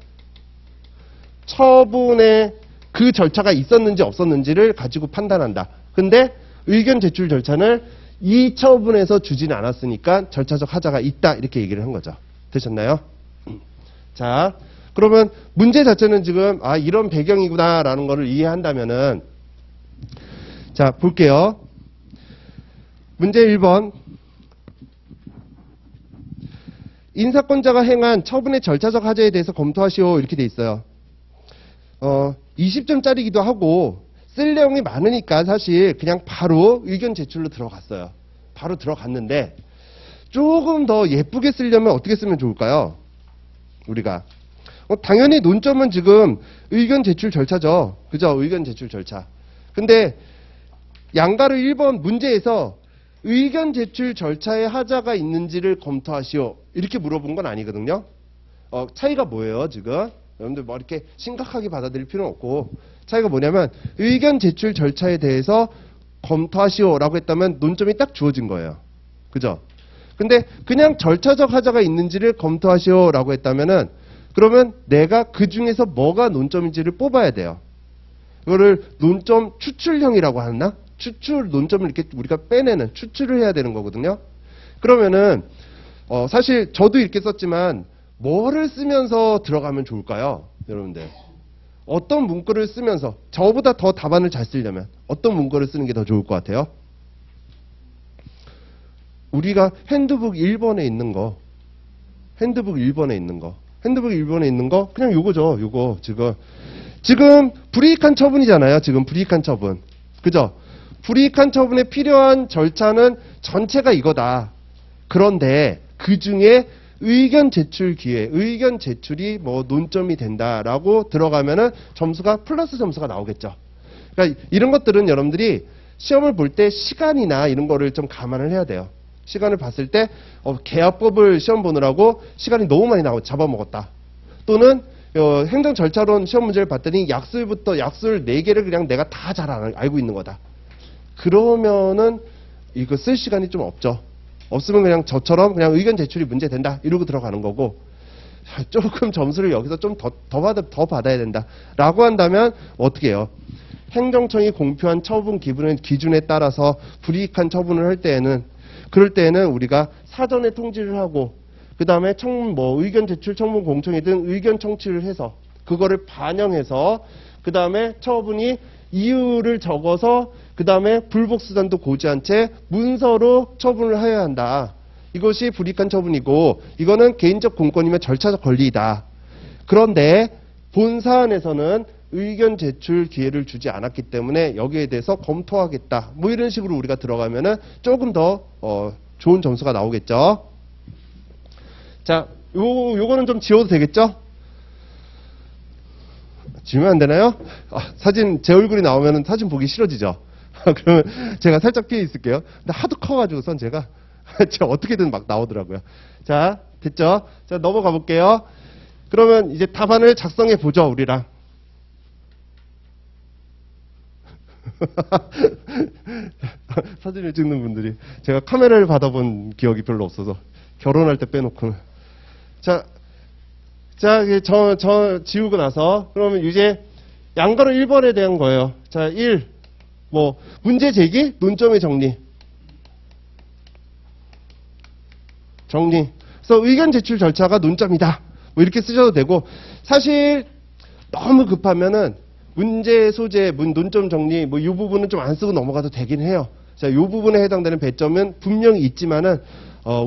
처분에 그 절차가 있었는지 없었는지를 가지고 판단한다. 근데 의견 제출 절차는 이 처분에서 주지는 않았으니까 절차적 하자가 있다 이렇게 얘기를 한 거죠. 되셨나요? 자, 그러면 문제 자체는 지금 이런 배경이구나라는 거를 이해한다면은 자, 볼게요. 문제 1번. 인사권자가 행한 처분의 절차적 하자에 대해서 검토하시오 이렇게 돼 있어요. 20점짜리기도 하고 쓸 내용이 많으니까 사실 그냥 바로 의견 제출로 들어갔어요. 바로 들어갔는데 조금 더 예쁘게 쓰려면 어떻게 쓰면 좋을까요? 우리가 당연히 논점은 지금 의견 제출 절차죠. 그죠? 의견 제출 절차. 근데 양가로 1번 문제에서 의견 제출 절차에 하자가 있는지를 검토하시오 이렇게 물어본 건 아니거든요. 차이가 뭐예요 지금? 여러분들 뭐 이렇게 심각하게 받아들일 필요는 없고 차이가 뭐냐면 의견 제출 절차에 대해서 검토하시오라고 했다면 논점이 딱 주어진 거예요. 그죠? 근데 그냥 절차적 하자가 있는지를 검토하시오라고 했다면은 그러면 내가 그 중에서 뭐가 논점인지를 뽑아야 돼요. 이거를 논점 추출형이라고 하나? 추출 논점을 이렇게 우리가 빼내는 추출을 해야 되는 거거든요. 그러면은 사실 저도 이렇게 썼지만 뭐를 쓰면서 들어가면 좋을까요? 여러분들 어떤 문구를 쓰면서 저보다 더 답안을 잘 쓰려면 어떤 문구를 쓰는 게 더 좋을 것 같아요? 우리가 핸드북 1번에 있는 거 핸드북 1번에 있는 거 그냥 요거죠. 요거 지금 불이익한 처분이잖아요. 지금 불이익한 처분. 그죠? 불이익한 처분에 필요한 절차는 전체가 이거다. 그런데 그 중에 의견 제출 기회, 의견 제출이 뭐 논점이 된다라고 들어가면은 점수가 플러스 점수가 나오겠죠. 그러니까 이런 것들은 여러분들이 시험을 볼 때 시간이나 이런 거를 좀 감안을 해야 돼요. 시간을 봤을 때 계약법을 시험 보느라고 시간이 너무 많이 잡아먹었다. 또는 행정 절차론 시험 문제를 봤더니 약술 4개를 그냥 내가 다 잘 알고 있는 거다. 그러면은 이거 쓸 시간이 좀 없죠. 없으면 그냥 저처럼 그냥 의견 제출이 문제된다 이러고 들어가는 거고 조금 점수를 여기서 좀 더 받아야 된다 라고 한다면 어떻게 해요? 행정청이 공표한 처분 기준에 따라서 불이익한 처분을 할 때에는 그럴 때에는 우리가 사전에 통지를 하고 그 다음에 의견 제출 청문 공청회든 의견 청취를 해서 그거를 반영해서 그 다음에 처분이 이유를 적어서 그 다음에 불복수단도 고지한 채 문서로 처분을 해야 한다. 이것이 불이익한 처분이고 이거는 개인적 공권이며 절차적 권리이다. 그런데 본 사안에서는 의견 제출 기회를 주지 않았기 때문에 여기에 대해서 검토하겠다. 뭐 이런 식으로 우리가 들어가면은 조금 더 좋은 점수가 나오겠죠. 자, 요거는 좀 지워도 되겠죠? 지우면 안 되나요? 사진 제 얼굴이 나오면은 사진 보기 싫어지죠. 그러면 제가 살짝 피해 있을게요. 근데 하도 커가지고선 제가 어떻게든 막 나오더라고요. 자, 됐죠? 자, 넘어가 볼게요. 그러면 이제 답안을 작성해 보죠, 우리랑. 사진을 찍는 분들이 제가 카메라를 받아본 기억이 별로 없어서 결혼할 때 빼놓고는. 자, 지우고 나서 그러면 이제 양가로 1번에 대한 거예요. 자, 1. 뭐 문제 제기, 논점의 정리. 그래서 의견 제출 절차가 논점이다. 뭐 이렇게 쓰셔도 되고, 사실 너무 급하면은 문제 소재, 논점 정리 뭐 이 부분은 좀 안 쓰고 넘어가도 되긴 해요. 자, 이 부분에 해당되는 배점은 분명히 있지만은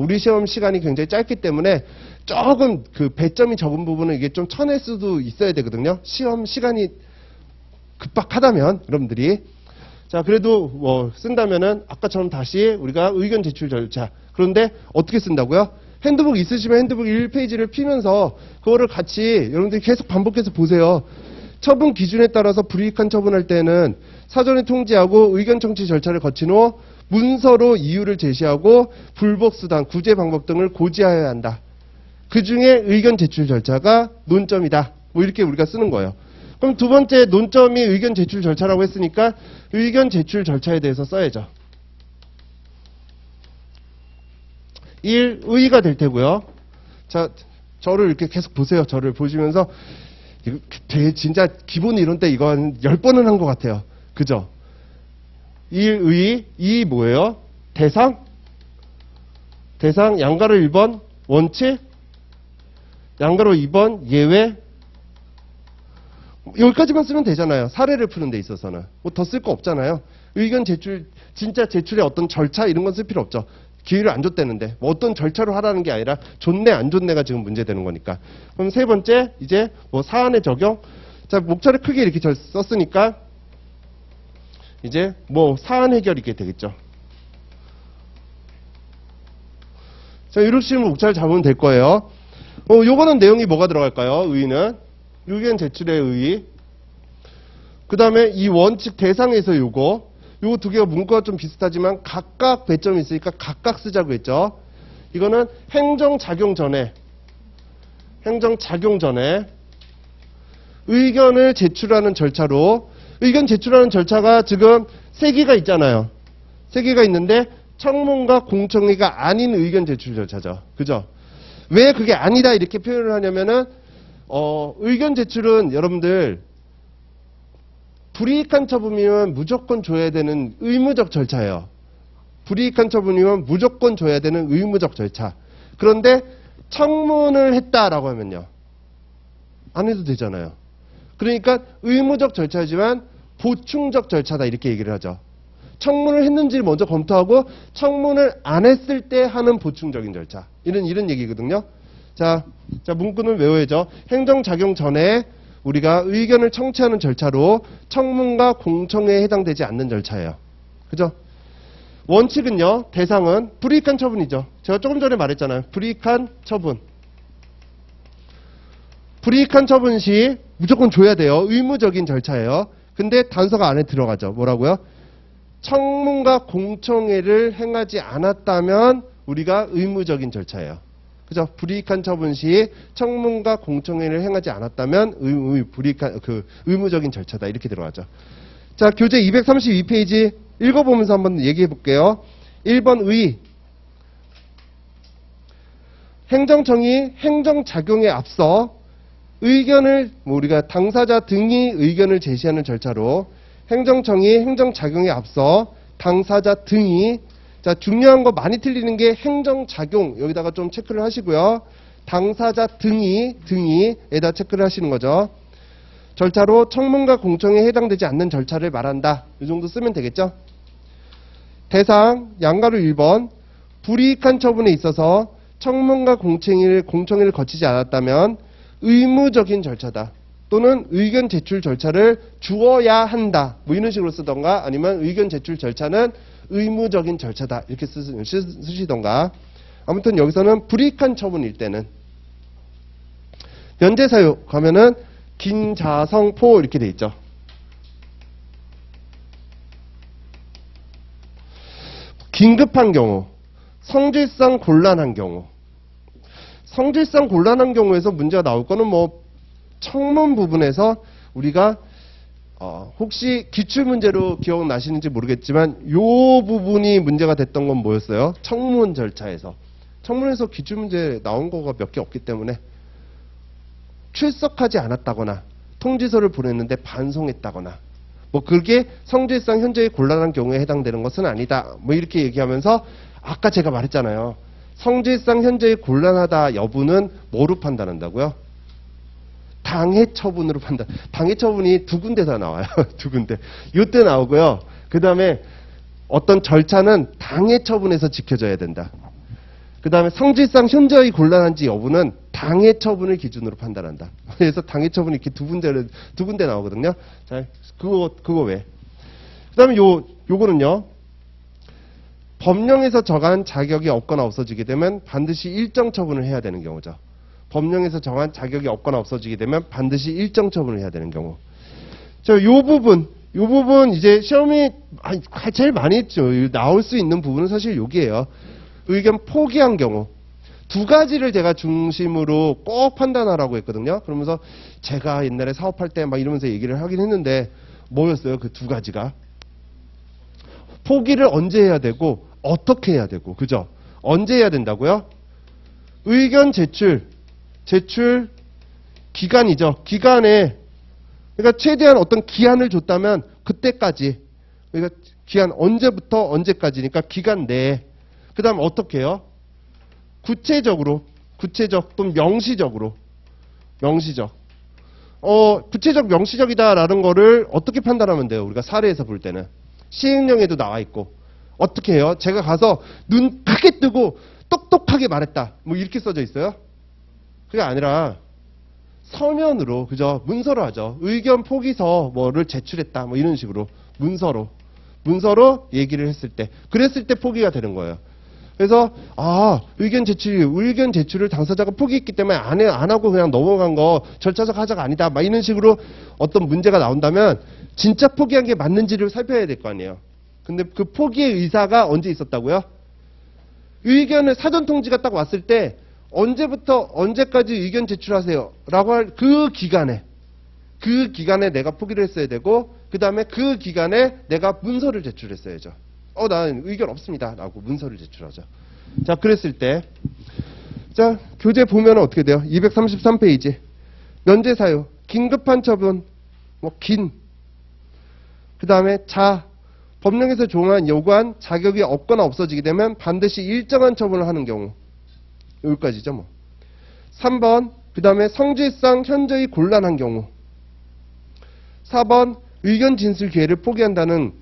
우리 시험 시간이 굉장히 짧기 때문에 조금 그 배점이 적은 부분은 이게 좀 쳐낼 수도 있어야 되거든요. 시험 시간이 급박하다면 여러분들이. 자, 그래도 뭐 쓴다면은 아까처럼 다시 우리가 의견 제출 절차. 그런데 어떻게 쓴다고요? 핸드북 있으시면 핸드북 1페이지를 피면서 그거를 같이 여러분들이 계속 반복해서 보세요. 처분 기준에 따라서 불이익한 처분할 때는 사전에 통지하고 의견 청취 절차를 거친 후 문서로 이유를 제시하고 불복 수단, 구제 방법 등을 고지하여야 한다. 그 중에 의견 제출 절차가 논점이다. 뭐 이렇게 우리가 쓰는 거예요. 그럼 두 번째 논점이 의견 제출 절차라고 했으니까 의견 제출 절차에 대해서 써야죠. 1. 의의가 될 테고요. 자, 저를 이렇게 계속 보세요. 저를 보시면서 이거 되게 진짜 기본 이론 때 이거 한 10번은 한 것 같아요. 그죠? 1. 의의. 2. 뭐예요? 대상. 양가로 1번 원칙. 양가로 2번 예외. 여기까지만 쓰면 되잖아요. 사례를 푸는 데 있어서는. 뭐 더 쓸 거 없잖아요. 의견 제출, 진짜 제출의 어떤 절차 이런 건 쓸 필요 없죠. 기회를 안 줬다는데 뭐 어떤 절차로 하라는 게 아니라 좋네 안 좋네가 지금 문제되는 거니까. 그럼 세 번째 이제 뭐 사안의 적용. 자, 목차를 크게 이렇게 썼으니까 이제 뭐 사안 해결 이게 되겠죠. 자, 이런 식으로 목차를 잡으면 될 거예요. 요거는 내용이 뭐가 들어갈까요? 의의는 의견 제출의 의의. 그 다음에 이 원칙 대상에서 요거 두 개가 문구가 좀 비슷하지만 각각 배점이 있으니까 각각 쓰자고 했죠. 이거는 행정작용 전에 의견을 제출하는 절차로, 의견 제출하는 절차가 지금 3개가 있잖아요. 3개가 있는데 청문과 공청회가 아닌 의견 제출 절차죠. 그죠? 왜 그게 아니다 이렇게 표현을 하냐면은 의견 제출은 여러분들 불이익한 처분이면 무조건 줘야 되는 의무적 절차예요. 불이익한 처분이면 무조건 줘야 되는 의무적 절차. 그런데 청문을 했다라고 하면요. 안 해도 되잖아요. 그러니까 의무적 절차지만 보충적 절차다 이렇게 얘기를 하죠. 청문을 했는지를 먼저 검토하고 청문을 안 했을 때 하는 보충적인 절차. 이런 얘기거든요. 자, 문구는 외워야죠. 행정작용 전에 우리가 의견을 청취하는 절차로 청문과 공청회에 해당되지 않는 절차예요. 그죠? 원칙은요, 대상은 불이익한 처분이죠. 제가 조금 전에 말했잖아요. 불이익한 처분. 불이익한 처분 시 무조건 줘야 돼요. 의무적인 절차예요. 근데 단서가 안에 들어가죠. 뭐라고요? 청문과 공청회를 행하지 않았다면 우리가 의무적인 절차예요. 그죠? 불이익한 처분 시 청문과 공청회를 행하지 않았다면 의무적인 절차다. 이렇게 들어가죠. 자, 교재 232페이지 읽어보면서 한번 얘기해 볼게요. 1번 의의. 행정청이 행정작용에 앞서 의견을, 우리가 당사자 등이 의견을 제시하는 절차로 행정청이 행정작용에 앞서 당사자 등이, 자, 중요한 거 많이 틀리는 게 행정작용, 여기다가 좀 체크를 하시고요. 당사자 등이에다 체크를 하시는 거죠. 절차로 청문과 공청회에 해당되지 않는 절차를 말한다. 이 정도 쓰면 되겠죠. 대상, 양가로 1번. 불이익한 처분에 있어서 청문과 공청회를 거치지 않았다면 의무적인 절차다. 또는 의견 제출 절차를 주어야 한다. 뭐 이런 식으로 쓰던가, 아니면 의견 제출 절차는 의무적인 절차다. 이렇게 쓰시던가. 아무튼 여기서는 불이익한 처분일 때는 면제사유 가면은 긴자성포 이렇게 돼 있죠. 긴급한 경우, 성질상 곤란한 경우. 성질상 곤란한 경우에서 문제가 나올 거는 뭐 청문 부분에서 우리가 혹시 기출문제로 기억나시는지 모르겠지만 이 부분이 문제가 됐던 건 뭐였어요? 청문 절차에서. 청문에서 기출문제 나온 거가 몇 개 없기 때문에 출석하지 않았다거나 통지서를 보냈는데 반송했다거나 뭐 그게 성질상 현저히 곤란한 경우에 해당되는 것은 아니다. 뭐 이렇게 얘기하면서 아까 제가 말했잖아요. 성질상 현저히 곤란하다 여부는 뭐로 판단한다고요? 당해 처분으로 판단. 당해 처분이 두 군데 다 나와요. 두 군데. 이때 나오고요. 그 다음에 어떤 절차는 당해 처분에서 지켜져야 된다. 그 다음에 성질상 현저히 곤란한지 여부는 당해 처분을 기준으로 판단한다. 그래서 당해 처분이 이렇게 두 군데 나오거든요. 자, 그거 왜? 그 다음에 요거는요. 법령에서 정한 자격이 없거나 없어지게 되면 반드시 일정 처분을 해야 되는 경우죠. 법령에서 정한 자격이 없거나 없어지게 되면 반드시 일정 처분을 해야 되는 경우. 자, 요 부분 이제 시험이 제일 많이 했죠. 나올 수 있는 부분은 사실 여기에요. 의견 포기한 경우. 두 가지를 제가 중심으로 꼭 판단하라고 했거든요. 그러면서 제가 옛날에 사업할 때 막 이러면서 얘기를 하긴 했는데 뭐였어요? 그 두 가지가. 포기를 언제 해야 되고 어떻게 해야 되고. 그죠? 언제 해야 된다고요? 의견 제출 기간이죠. 기간에 그러니까 최대한 어떤 기한을 줬다면 그때까지. 그러니까 기한 언제부터 언제까지니까 기간 내에. 그 다음 어떻게 해요? 구체적 또는 명시적. 구체적 명시적이다라는 거를 어떻게 판단하면 돼요? 우리가 사례에서 볼 때는. 시행령에도 나와 있고. 어떻게 해요? 제가 가서 눈 크게 뜨고 똑똑하게 말했다. 뭐 이렇게 써져 있어요? 그게 아니라 서면으로, 그죠? 문서로 하죠. 의견 포기서 뭐를 제출했다. 뭐 이런 식으로. 문서로 얘기를 했을 때. 그랬을 때 포기가 되는 거예요. 그래서 의견 제출을 당사자가 포기했기 때문에 안 하고 그냥 넘어간 거 절차적 하자가 아니다. 막 이런 식으로 어떤 문제가 나온다면 진짜 포기한 게 맞는지를 살펴야 될 거 아니에요. 근데 그 포기의 의사가 언제 있었다고요? 의견을 사전 통지가 딱 왔을 때 언제부터 언제까지 의견 제출하세요 라고 할 그 기간에 내가 포기를 했어야 되고 그 다음에 그 기간에 내가 문서를 제출했어야죠. 나는 의견 없습니다 라고 문서를 제출하죠. 자, 그랬을 때 자, 교재 보면 어떻게 돼요? 233페이지 면제 사유, 긴급한 처분, 그 다음에 법령에서 요구한 자격이 없거나 없어지게 되면 반드시 일정한 처분을 하는 경우. 여기까지죠, 뭐. 3번, 그 다음에 성질상 현저히 곤란한 경우. 4번, 의견 진술 기회를 포기한다는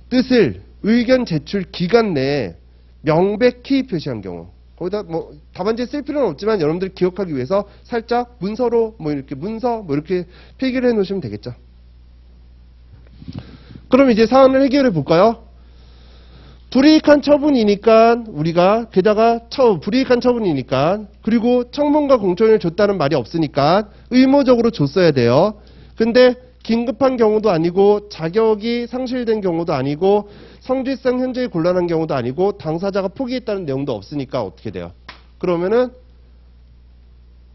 뜻을 의견 제출 기간 내에 명백히 표시한 경우. 거기다 뭐 답안지에 쓸 필요는 없지만 여러분들 기억하기 위해서 살짝 문서로 이렇게 필기를 해 놓으시면 되겠죠. 그럼 이제 사안을 해결해 볼까요? 불이익한 처분이니까 우리가 게다가 불이익한 처분이니까 그리고 청문과 공청을 줬다는 말이 없으니까 의무적으로 줬어야 돼요. 근데 긴급한 경우도 아니고 자격이 상실된 경우도 아니고 성질상 현저히 곤란한 경우도 아니고 당사자가 포기했다는 내용도 없으니까 어떻게 돼요? 그러면은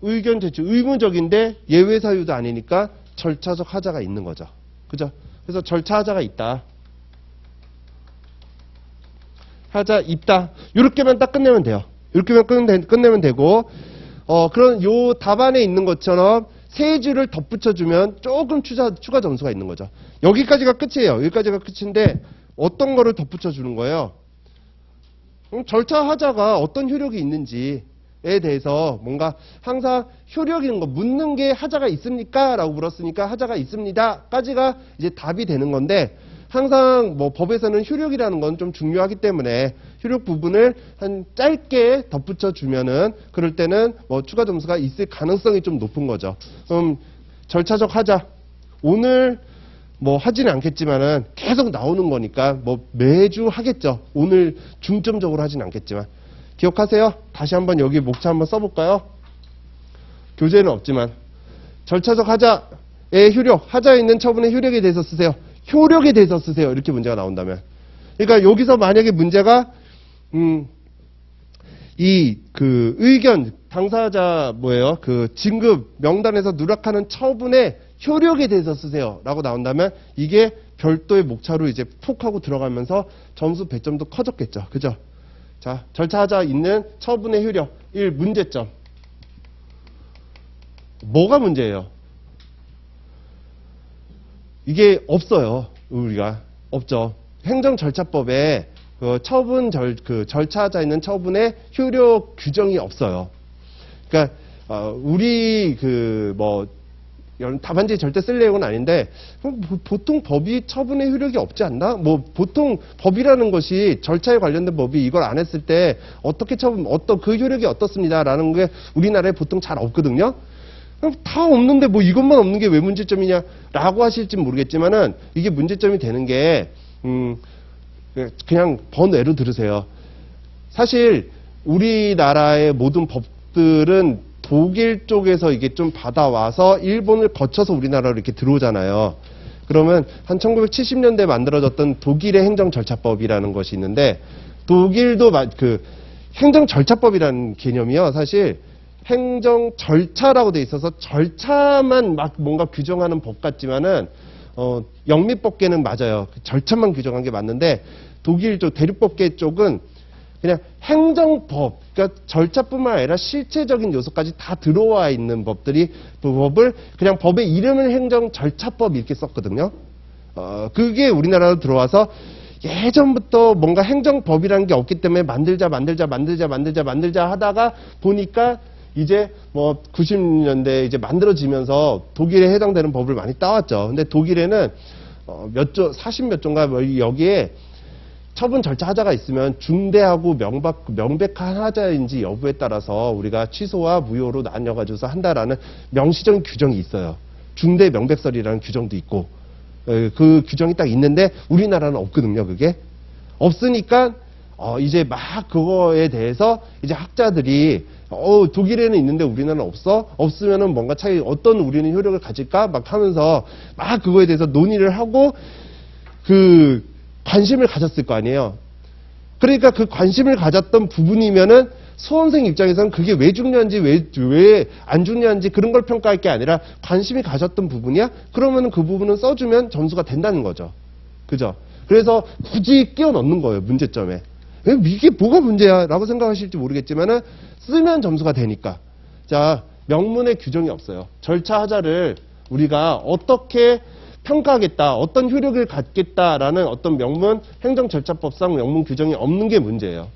의견 제출 의무적인데 예외 사유도 아니니까 절차적 하자가 있는 거죠. 그죠? 그래서 절차 하자가 있다. 하자 있다. 이렇게만 딱 끝내면 돼요. 이렇게만 끝내면 되고 그런 요 답안에 있는 것처럼 세 줄을 덧붙여주면 조금 추가 점수가 있는 거죠. 여기까지가 끝이에요. 여기까지가 끝인데 어떤 거를 덧붙여주는 거예요? 절차 하자가 어떤 효력이 있는지에 대해서 뭔가 항상 효력 있는 거 묻는 게 하자가 있습니까? 라고 물었으니까 하자가 있습니다. 까지가 이제 답이 되는 건데 항상 뭐 법에서는 효력이라는 건 좀 중요하기 때문에 효력 부분을 한 짧게 덧붙여 주면은 그럴 때는 뭐 추가 점수가 있을 가능성이 좀 높은 거죠. 그럼 절차적 하자. 오늘 뭐 하지는 않겠지만은 계속 나오는 거니까 뭐 매주 하겠죠. 오늘 중점적으로 하지는 않겠지만. 기억하세요? 다시 한번 여기 목차 한번 써볼까요? 교재는 없지만 절차적 하자의 효력, 하자에 있는 처분의 효력에 대해서 쓰세요. 효력에 대해서 쓰세요. 이렇게 문제가 나온다면. 그러니까 여기서 만약에 문제가 의견 당사자 그 진급 명단에서 누락하는 처분의 효력에 대해서 쓰세요. 라고 나온다면 이게 별도의 목차로 이제 푹 하고 들어가면서 점수 배점도 커졌겠죠. 그죠? 자, 절차하자 있는 처분의 효력. 1. 문제점. 뭐가 문제예요? 이게 없어요. 우리가 없죠. 행정절차법에 그 절차하자 있는 처분의 효력 규정이 없어요. 그러니까 우리 답안지 절대 쓸 내용은 아닌데 보통 법이 처분의 효력이 없지 않나? 뭐 보통 법이라는 것이 절차에 관련된 법이 이걸 안 했을 때 어떻게 그 효력이 어떻습니다라는 게 우리나라에 보통 잘 없거든요. 다 없는데 뭐 이것만 없는 게 왜 문제점이냐라고 하실지 모르겠지만은 이게 문제점이 되는 게 그냥 번외로 들으세요. 사실 우리나라의 모든 법들은 독일 쪽에서 이게 좀 받아와서 일본을 거쳐서 우리나라로 이렇게 들어오잖아요. 그러면 한 1970년대에 만들어졌던 독일의 행정절차법이라는 것이 있는데 독일도 행정절차법이라는 개념이요. 사실 행정절차라고 돼 있어서 절차만 막 뭔가 규정하는 법 같지만은 영미법계는 맞아요. 절차만 규정한 게 맞는데 독일 쪽 대륙법계 쪽은 그냥 행정법, 그러니까 절차뿐만 아니라 실체적인 요소까지 다 들어와 있는 법들이 법을 그냥 법의 이름을 행정절차법 이렇게 썼거든요. 그게 우리나라로 들어와서 예전부터 뭔가 행정법이라는 게 없기 때문에 만들자 하다가 보니까 이제 뭐 90년대 이제 만들어지면서 독일에 해당되는 법을 많이 따왔죠. 근데 독일에는 40몇 조인가 여기에 처분 절차 하자가 있으면 중대하고 명백한 하자인지 여부에 따라서 우리가 취소와 무효로 나뉘어가지고서 한다라는 명시적인 규정이 있어요. 중대 명백설이라는 규정도 있고 그 규정이 딱 있는데 우리나라는 없거든요. 그게 없으니까 이제 막 그거에 대해서 이제 학자들이 독일에는 있는데 우리나라는 없어? 없으면은 뭔가 차이 어떤 우리는 효력을 가질까? 막 하면서 막 그거에 대해서 논의를 하고 관심을 가졌을 거 아니에요. 그러니까 그 관심을 가졌던 부분이면은 수험생 입장에서는 그게 왜 중요한지 왜 안 중요한지 그런 걸 평가할 게 아니라 관심이 가졌던 부분이야? 그러면은 그 부분은 써주면 점수가 된다는 거죠. 그죠? 그래서 굳이 끼워 넣는 거예요. 문제점에. 이게 뭐가 문제야? 라고 생각하실지 모르겠지만은 쓰면 점수가 되니까. 자, 명문의 규정이 없어요. 절차 하자를 우리가 어떻게 평가하겠다, 어떤 효력을 갖겠다라는 어떤 명문 행정절차법상 명문 규정이 없는 게 문제예요.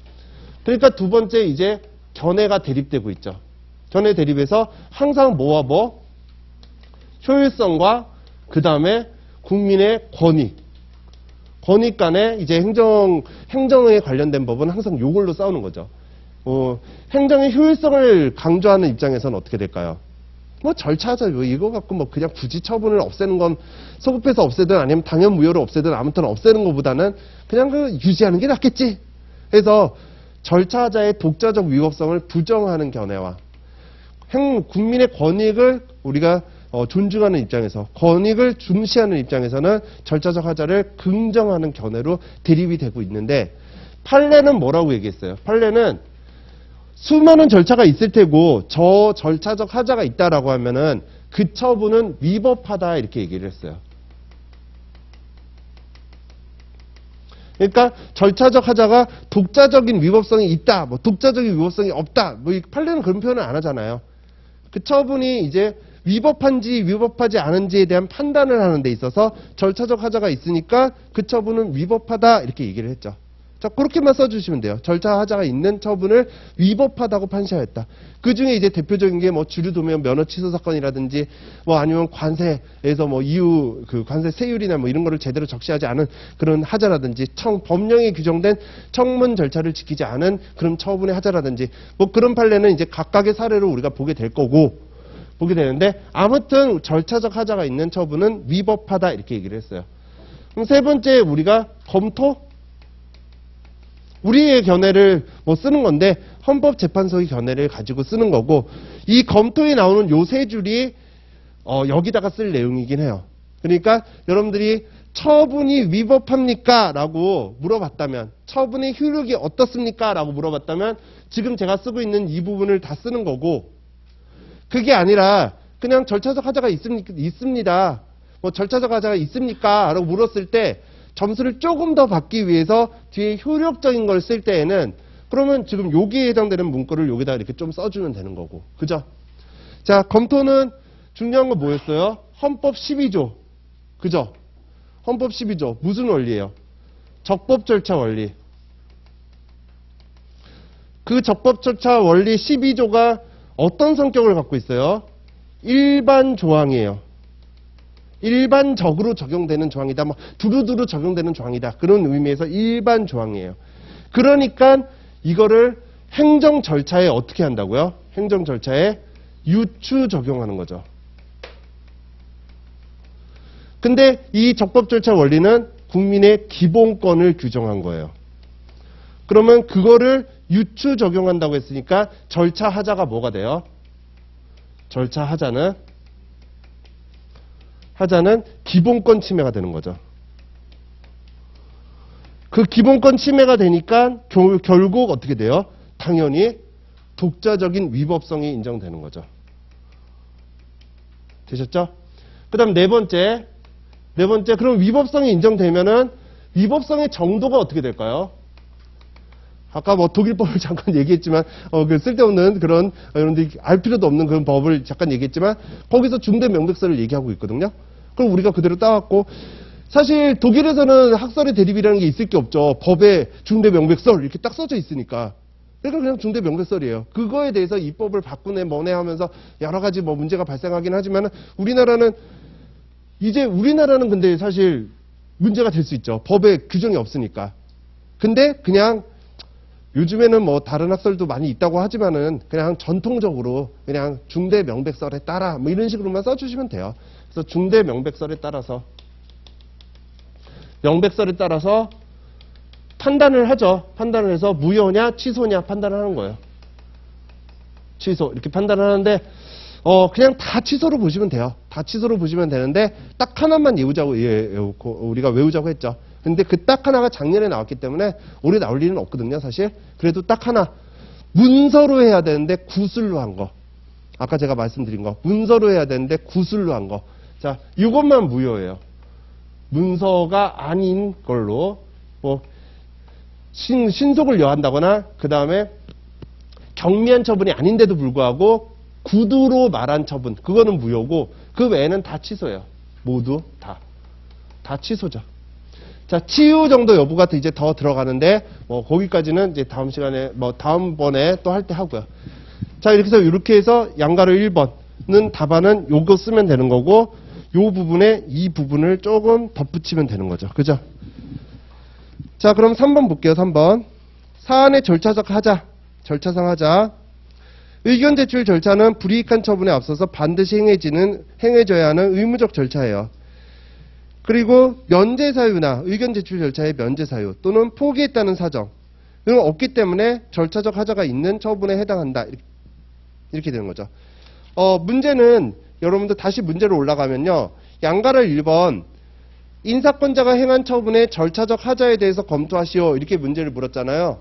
그러니까 두 번째 이제 견해가 대립되고 있죠. 견해 대립에서 항상 뭐와 뭐? 효율성과 그 다음에 국민의 권익 간에 이제 행정에 관련된 법은 항상 요걸로 싸우는 거죠. 행정의 효율성을 강조하는 입장에서는 어떻게 될까요? 뭐 절차하자 이거 갖고 뭐 그냥 굳이 처분을 없애는 건 소급해서 없애든 아니면 당연 무효로 없애든 아무튼 없애는 것보다는 그냥 유지하는 게 낫겠지. 해서 절차하자의 독자적 위법성을 부정하는 견해와 국민의 권익을 우리가 존중하는 입장에서 권익을 중시하는 입장에서는 절차적 하자를 긍정하는 견해로 대립이 되고 있는데 판례는 뭐라고 얘기했어요? 판례는 수많은 절차가 있을 테고 저 절차적 하자가 있다라고 하면은 그 처분은 위법하다 이렇게 얘기를 했어요. 그러니까 절차적 하자가 독자적인 위법성이 있다, 뭐 독자적인 위법성이 없다, 뭐 이 판례는 그런 표현을 안 하잖아요. 그 처분이 이제 위법한지 위법하지 않은지에 대한 판단을 하는 데 있어서 절차적 하자가 있으니까 그 처분은 위법하다 이렇게 얘기를 했죠. 자, 그렇게만 써주시면 돼요. 절차 하자가 있는 처분을 위법하다고 판시하였다. 그 중에 이제 대표적인 게 뭐 주류도면 면허 취소 사건이라든지 뭐 아니면 관세에서 뭐 이후 관세 세율이나 뭐 이런 거를 제대로 적시하지 않은 그런 하자라든지 법령에 규정된 청문 절차를 지키지 않은 그런 처분의 하자라든지 뭐 그런 판례는 이제 각각의 사례로 우리가 보게 될 거고 보게 되는데 아무튼 절차적 하자가 있는 처분은 위법하다 이렇게 얘기를 했어요. 그럼 세 번째 우리가 검토? 우리의 견해를 뭐 쓰는 건데 헌법재판소의 견해를 가지고 쓰는 거고 이 검토에 나오는 요 세 줄이 여기다가 쓸 내용이긴 해요. 그러니까 여러분들이 처분이 위법합니까? 라고 물어봤다면 처분의 효력이 어떻습니까? 라고 물어봤다면 지금 제가 쓰고 있는 이 부분을 다 쓰는 거고 그게 아니라 그냥 절차적 하자가 있습니다. 뭐 절차적 하자가 있습니까? 라고 물었을 때 점수를 조금 더 받기 위해서 뒤에 효력적인 걸 쓸 때에는 그러면 지금 여기에 해당되는 문구를 여기다 이렇게 좀 써주면 되는 거고. 그죠? 자, 검토는 중요한 건 뭐였어요? 헌법 12조. 그죠? 헌법 12조 무슨 원리예요? 적법 절차 원리. 그 적법 절차 원리 12조가 어떤 성격을 갖고 있어요? 일반 조항이에요. 일반적으로 적용되는 조항이다. 뭐 두루두루 적용되는 조항이다. 그런 의미에서 일반 조항이에요. 그러니까 이거를 행정 절차에 어떻게 한다고요? 행정 절차에 유추 적용하는 거죠. 근데 이 적법 절차 원리는 국민의 기본권을 규정한 거예요. 그러면 그거를 유추 적용한다고 했으니까 절차 하자가 뭐가 돼요? 절차 하자는 기본권 침해가 되는 거죠. 그 기본권 침해가 되니까 결국 어떻게 돼요? 당연히 독자적인 위법성이 인정되는 거죠. 되셨죠? 그 다음 네 번째, 그럼 위법성이 인정되면은 위법성의 정도가 어떻게 될까요? 아까 뭐 독일법을 잠깐 얘기했지만, 그 쓸데없는 그런, 여러분들이 알 필요도 없는 그런 법을 잠깐 얘기했지만, 거기서 중대 명백설을 얘기하고 있거든요. 그럼 우리가 그대로 따왔고, 사실 독일에서는 학설의 대립이라는 게 있을 게 없죠. 법에 중대 명백설 이렇게 딱 써져 있으니까. 그러니까 그냥 중대 명백설이에요. 그거에 대해서 입법을 바꾸네 뭐네 하면서 여러 가지 뭐 문제가 발생하긴 하지만 우리나라는 근데 사실 문제가 될 수 있죠. 법에 규정이 없으니까. 근데 그냥 요즘에는 뭐 다른 학설도 많이 있다고 하지만은 그냥 전통적으로 그냥 중대 명백설에 따라 뭐 이런 식으로만 써주시면 돼요. 그래서 중대 명백설에 따라서 판단을 하죠. 판단을 해서 무효냐 취소냐 판단을 하는 거예요. 취소 이렇게 판단을 하는데 그냥 다 취소로 보시면 돼요. 다 취소로 보시면 되는데 딱 하나만 우리가 외우자고 했죠. 근데 그 딱 하나가 작년에 나왔기 때문에 올해 나올 일은 없거든요, 사실. 그래도 딱 하나 문서로 해야 되는데 구술로 한 거. 아까 제가 말씀드린 거. 문서로 해야 되는데 구술로 한 거. 자, 이것만 무효예요. 문서가 아닌 걸로 뭐 신속을 여한다거나 그 다음에 경미한 처분이 아닌데도 불구하고 구두로 말한 처분 그거는 무효고 그 외에는 다 취소예요. 모두 다 취소죠. 자, 치유 정도 여부가 이제 더 들어가는데 뭐 거기까지는 이제 다음 시간에 뭐 다음번에 또 할 때 하고요. 자, 이렇게 해서 양가로 1번은 답안은 요거 쓰면 되는 거고 요 부분에 이 부분을 조금 덧붙이면 되는 거죠. 그죠? 자, 그럼 3번 볼게요. 3번. 사안의 절차상 하자. 의견 제출 절차는 불이익한 처분에 앞서서 반드시 행해져야 하는 의무적 절차예요. 그리고 면제 사유나 의견 제출 절차의 면제 사유 또는 포기했다는 사정 은 없기 때문에 절차적 하자가 있는 처분에 해당한다. 이렇게 되는 거죠. 문제는 여러분들 다시 문제로 올라가면요. 양가를 1번 인사권자가 행한 처분의 절차적 하자에 대해서 검토하시오. 이렇게 문제를 물었잖아요.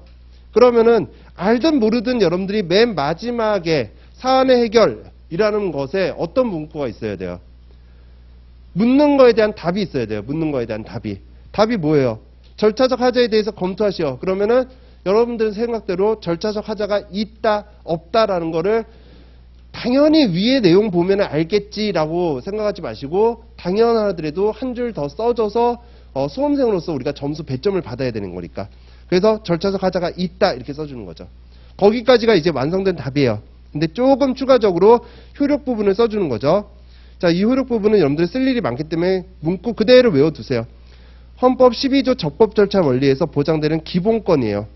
그러면은 알든 모르든 여러분들이 맨 마지막에 사안의 해결이라는 것에 어떤 문구가 있어야 돼요? 묻는 거에 대한 답이 있어야 돼요. 묻는 거에 대한 답이. 답이 뭐예요? 절차적 하자에 대해서 검토하시오. 그러면은 여러분들 생각대로 절차적 하자가 있다, 없다라는 거를 당연히 위에 내용 보면 알겠지라고 생각하지 마시고 당연하더라도 한 줄 더 써줘서 수험생으로서 우리가 점수 100점을 받아야 되는 거니까. 그래서 절차적 하자가 있다 이렇게 써주는 거죠. 거기까지가 이제 완성된 답이에요. 근데 조금 추가적으로 효력 부분을 써주는 거죠. 자, 이 효력 부분은 여러분들이 쓸 일이 많기 때문에 문구 그대로 외워두세요. 헌법 12조 적법 절차 원리에서 보장되는 기본권이에요.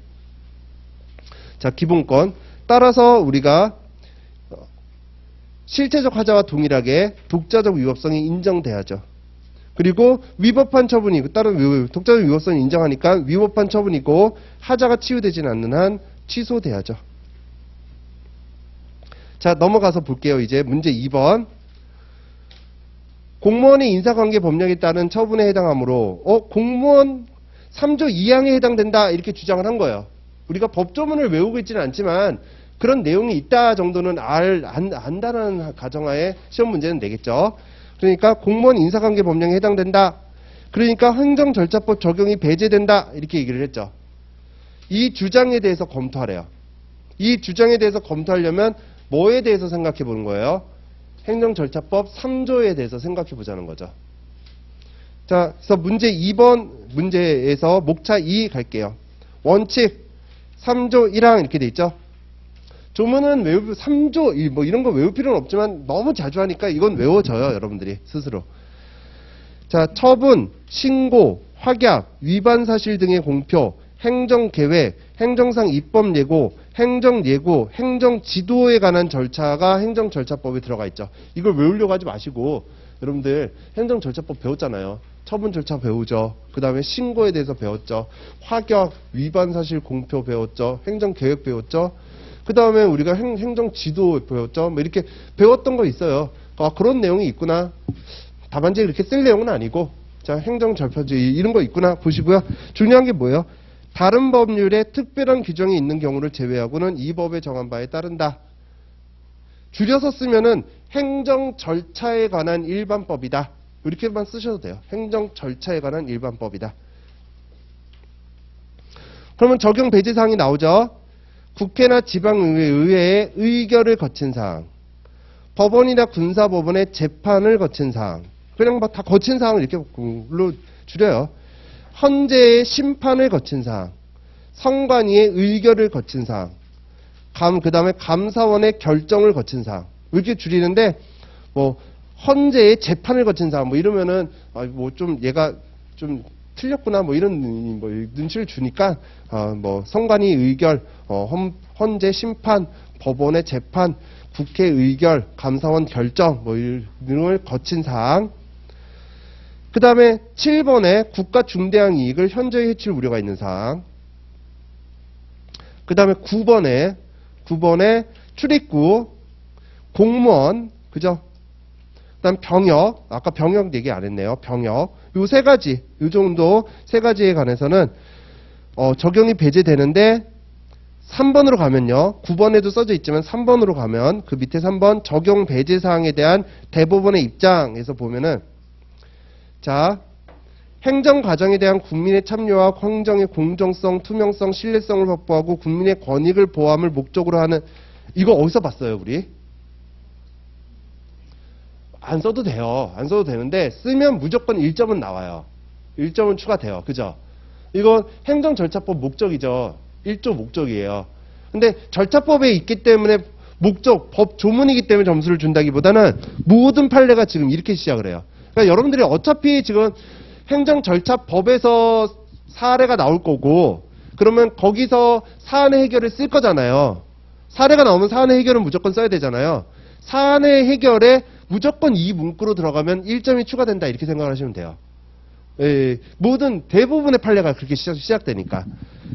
자, 기본권. 따라서 우리가 실체적 하자와 동일하게 독자적 위법성이 인정돼야죠. 그리고 위법한 처분이 다른 독자적 위법성을 인정하니까 위법한 처분이고 하자가 치유되지는 않는 한 취소돼야죠. 자, 넘어가서 볼게요. 이제 문제 2번. 공무원의 인사관계 법령에 따른 처분에 해당하므로 공무원 3조 2항에 해당된다 이렇게 주장을 한 거예요. 우리가 법조문을 외우고 있지는 않지만 그런 내용이 있다 정도는 안다는 가정하에 시험 문제는 내겠죠. 그러니까 공무원 인사관계 법령에 해당된다. 그러니까 행정절차법 적용이 배제된다. 이렇게 얘기를 했죠. 이 주장에 대해서 검토하래요. 이 주장에 대해서 검토하려면 뭐에 대해서 생각해 보는 거예요? 행정절차법 3조에 대해서 생각해 보자는 거죠. 자, 그래서 문제 2번 문제에서 목차 2 갈게요. 원칙 3조 1항 이렇게 돼 있죠. 조문은 3조 뭐 이런 거 외울 필요는 없지만 너무 자주 하니까 이건 외워져요, 여러분들이 스스로. 자, 처분, 신고, 확약, 위반 사실 등의 공표, 행정계획, 행정상 입법 예고, 행정예고, 행정지도에 관한 절차가 행정절차법에 들어가 있죠. 이걸 외우려고 하지 마시고 여러분들 행정절차법 배웠잖아요. 처분 절차 배우죠. 그 다음에 신고에 대해서 배웠죠. 확약, 위반 사실 공표 배웠죠. 행정계획 배웠죠. 그 다음에 우리가 행정지도 배웠죠. 뭐 이렇게 배웠던 거 있어요. 아, 그런 내용이 있구나. 답안지에 이렇게 쓸 내용은 아니고, 자, 행정절차주의 이런 거 있구나 보시고요. 중요한 게 뭐예요? 다른 법률에 특별한 규정이 있는 경우를 제외하고는 이 법에 정한 바에 따른다. 줄여서 쓰면은 행정절차에 관한 일반법이다. 이렇게만 쓰셔도 돼요. 행정절차에 관한 일반법이다. 그러면 적용 배제사항이 나오죠. 국회나 지방의회의 의결을 거친 사항, 법원이나 군사법원의 재판을 거친 사항, 그냥 뭐 다 거친 사항을 이렇게 물로 줄여요. 헌재의 심판을 거친 사항, 선관위의 의결을 거친 사항, 그 다음에 감사원의 결정을 거친 사항, 이렇게 줄이는데, 뭐 헌재의 재판을 거친 사항, 뭐 이러면은 뭐 좀 얘가 좀 틀렸구나, 뭐 이런 뭐 눈치를 주니까 뭐 선관위 의결, 헌재 심판, 법원의 재판, 국회 의결, 감사원 결정, 뭐 이런 걸 거친 사항. 그 다음에 7번에 국가 중대한 이익을 현저히 해칠 우려가 있는 사항. 그 다음에 9번에 출입구, 공무원, 그죠? 그 다음 병역, 아까 병역 얘기 안 했네요. 병역. 요 세 가지, 요 정도 세 가지에 관해서는 적용이 배제되는데 3번으로 가면요. 9번에도 써져 있지만 3번으로 가면 그 밑에 3번 적용 배제 사항에 대한 대법원의 입장에서 보면은, 자, 행정 과정에 대한 국민의 참여와 행정의 공정성, 투명성, 신뢰성을 확보하고 국민의 권익을 보호함을 목적으로 하는, 이거 어디서 봤어요, 우리? 안 써도 돼요. 안 써도 되는데 쓰면 무조건 1점은 나와요. 1점은 추가돼요. 그죠? 이건 행정절차법 목적이죠. 1조 목적이에요. 근데 절차법에 있기 때문에 목적, 법 조문이기 때문에 점수를 준다기보다는 모든 판례가 지금 이렇게 시작을 해요. 그러니까 여러분들이 어차피 지금 행정절차법에서 사례가 나올 거고, 그러면 거기서 사안의 해결을 쓸 거잖아요. 사례가 나오면 사안의 해결은 무조건 써야 되잖아요. 사안의 해결에 무조건 이 문구로 들어가면 1점이 추가된다, 이렇게 생각을 하시면 돼요. 예, 모든 대부분의 판례가 그렇게 시작되니까.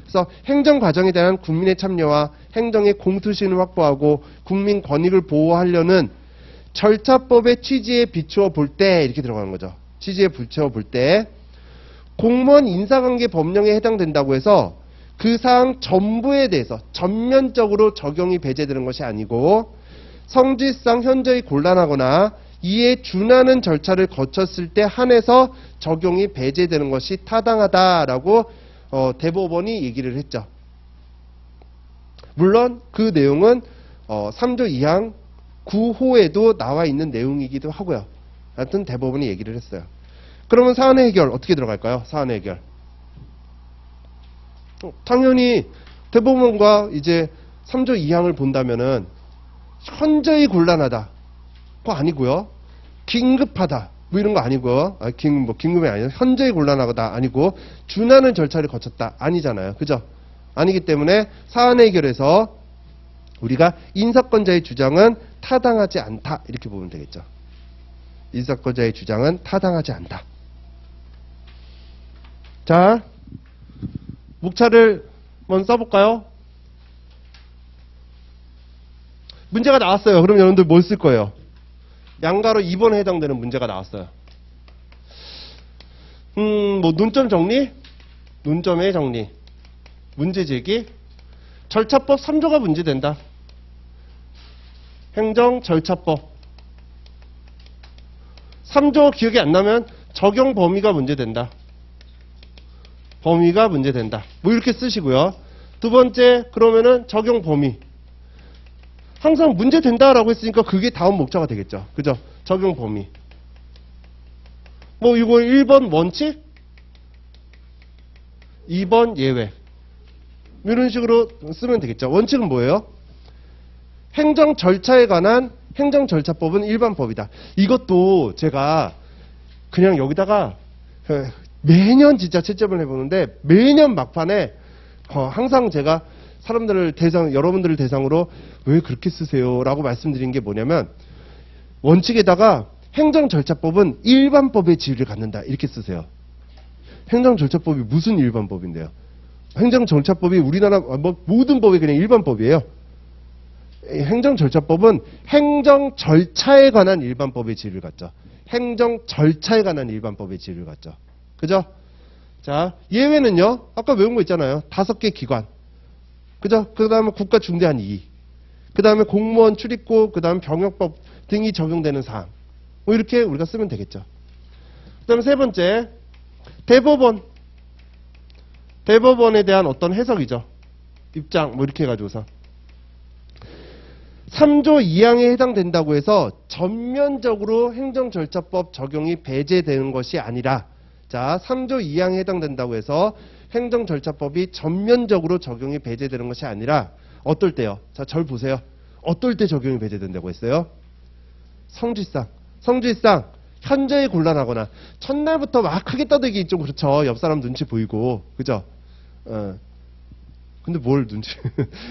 그래서 행정 과정에 대한 국민의 참여와 행정의 공투신을 확보하고 국민 권익을 보호하려는 절차법의 취지에 비추어 볼 때, 이렇게 들어가는 거죠. 취지에 비추어 볼 때 공무원 인사관계 법령에 해당된다고 해서 그 사항 전부에 대해서 전면적으로 적용이 배제되는 것이 아니고, 성질상 현저히 곤란하거나 이에 준하는 절차를 거쳤을 때 한해서 적용이 배제되는 것이 타당하다라고 대법원이 얘기를 했죠. 물론 그 내용은 3조 2항 9호에도 나와 있는 내용이기도 하고요. 하여튼 대법원이 얘기를 했어요. 그러면 사안의 해결 어떻게 들어갈까요? 사안의 해결. 당연히 대법원과 이제 3조 2항을 본다면은 현저히 곤란하다. 그거 아니고요. 긴급하다. 뭐 이런 거 아니고요. 긴급이 아니라 현저히 곤란하다 아니고, 준하는 절차를 거쳤다 아니잖아요. 그죠? 아니기 때문에 사안 해결에서 우리가 인사권자의 주장은 타당하지 않다, 이렇게 보면 되겠죠. 인사권자의 주장은 타당하지 않다. 자, 목차를 한번 써볼까요? 문제가 나왔어요. 그럼 여러분들 뭘 쓸 거예요? 양가로 2번에 해당되는 문제가 나왔어요. 뭐 논점 정리? 논점의 정리. 문제 제기. 절차법 3조가 문제된다. 행정절차법 3조 기억이 안 나면 적용 범위가 문제된다. 범위가 문제된다. 뭐 이렇게 쓰시고요. 두 번째, 그러면은 적용 범위. 항상 문제된다라고 했으니까 그게 다음 목차가 되겠죠. 그죠? 적용 범위. 뭐 이거 1번 원칙, 2번 예외. 이런 식으로 쓰면 되겠죠. 원칙은 뭐예요? 행정 절차에 관한 행정절차법은 일반법이다. 이것도 제가 그냥 여기다가 매년 진짜 채점을 해보는데 매년 막판에 항상 제가 여러분들을 대상으로 왜 그렇게 쓰세요? 라고 말씀드린 게 뭐냐면 원칙에다가 행정절차법은 일반법의 지위를 갖는다. 이렇게 쓰세요. 행정절차법이 무슨 일반법인데요? 행정절차법이 우리나라 모든 법이 그냥 일반법이에요. 행정절차법은 행정절차에 관한 일반법의 지위를 갖죠. 행정절차에 관한 일반법의 지위를 갖죠. 그죠? 자, 예외는요. 아까 외운 거 있잖아요. 5개 기관. 그죠? 그 다음에 국가중대한 이의. 그 다음에 공무원 출입국, 그 다음에 병역법 등이 적용되는 사항. 뭐 이렇게 우리가 쓰면 되겠죠. 그 다음에 세 번째, 대법원. 대법원에 대한 어떤 해석이죠. 입장, 뭐 이렇게 해가지고서. 3조 2항에 해당된다고 해서 전면적으로 행정절차법 적용이 배제되는 것이 아니라, 자, 3조 2항에 해당된다고 해서 행정절차법이 전면적으로 적용이 배제되는 것이 아니라 어떨 때요? 자, 절 보세요. 어떨 때 적용이 배제된다고 했어요? 성질상 현저히 곤란하거나 첫날부터 막 크게 떠들기 좀 그렇죠. 옆 사람 눈치 보이고, 그죠? 근데 뭘 눈치?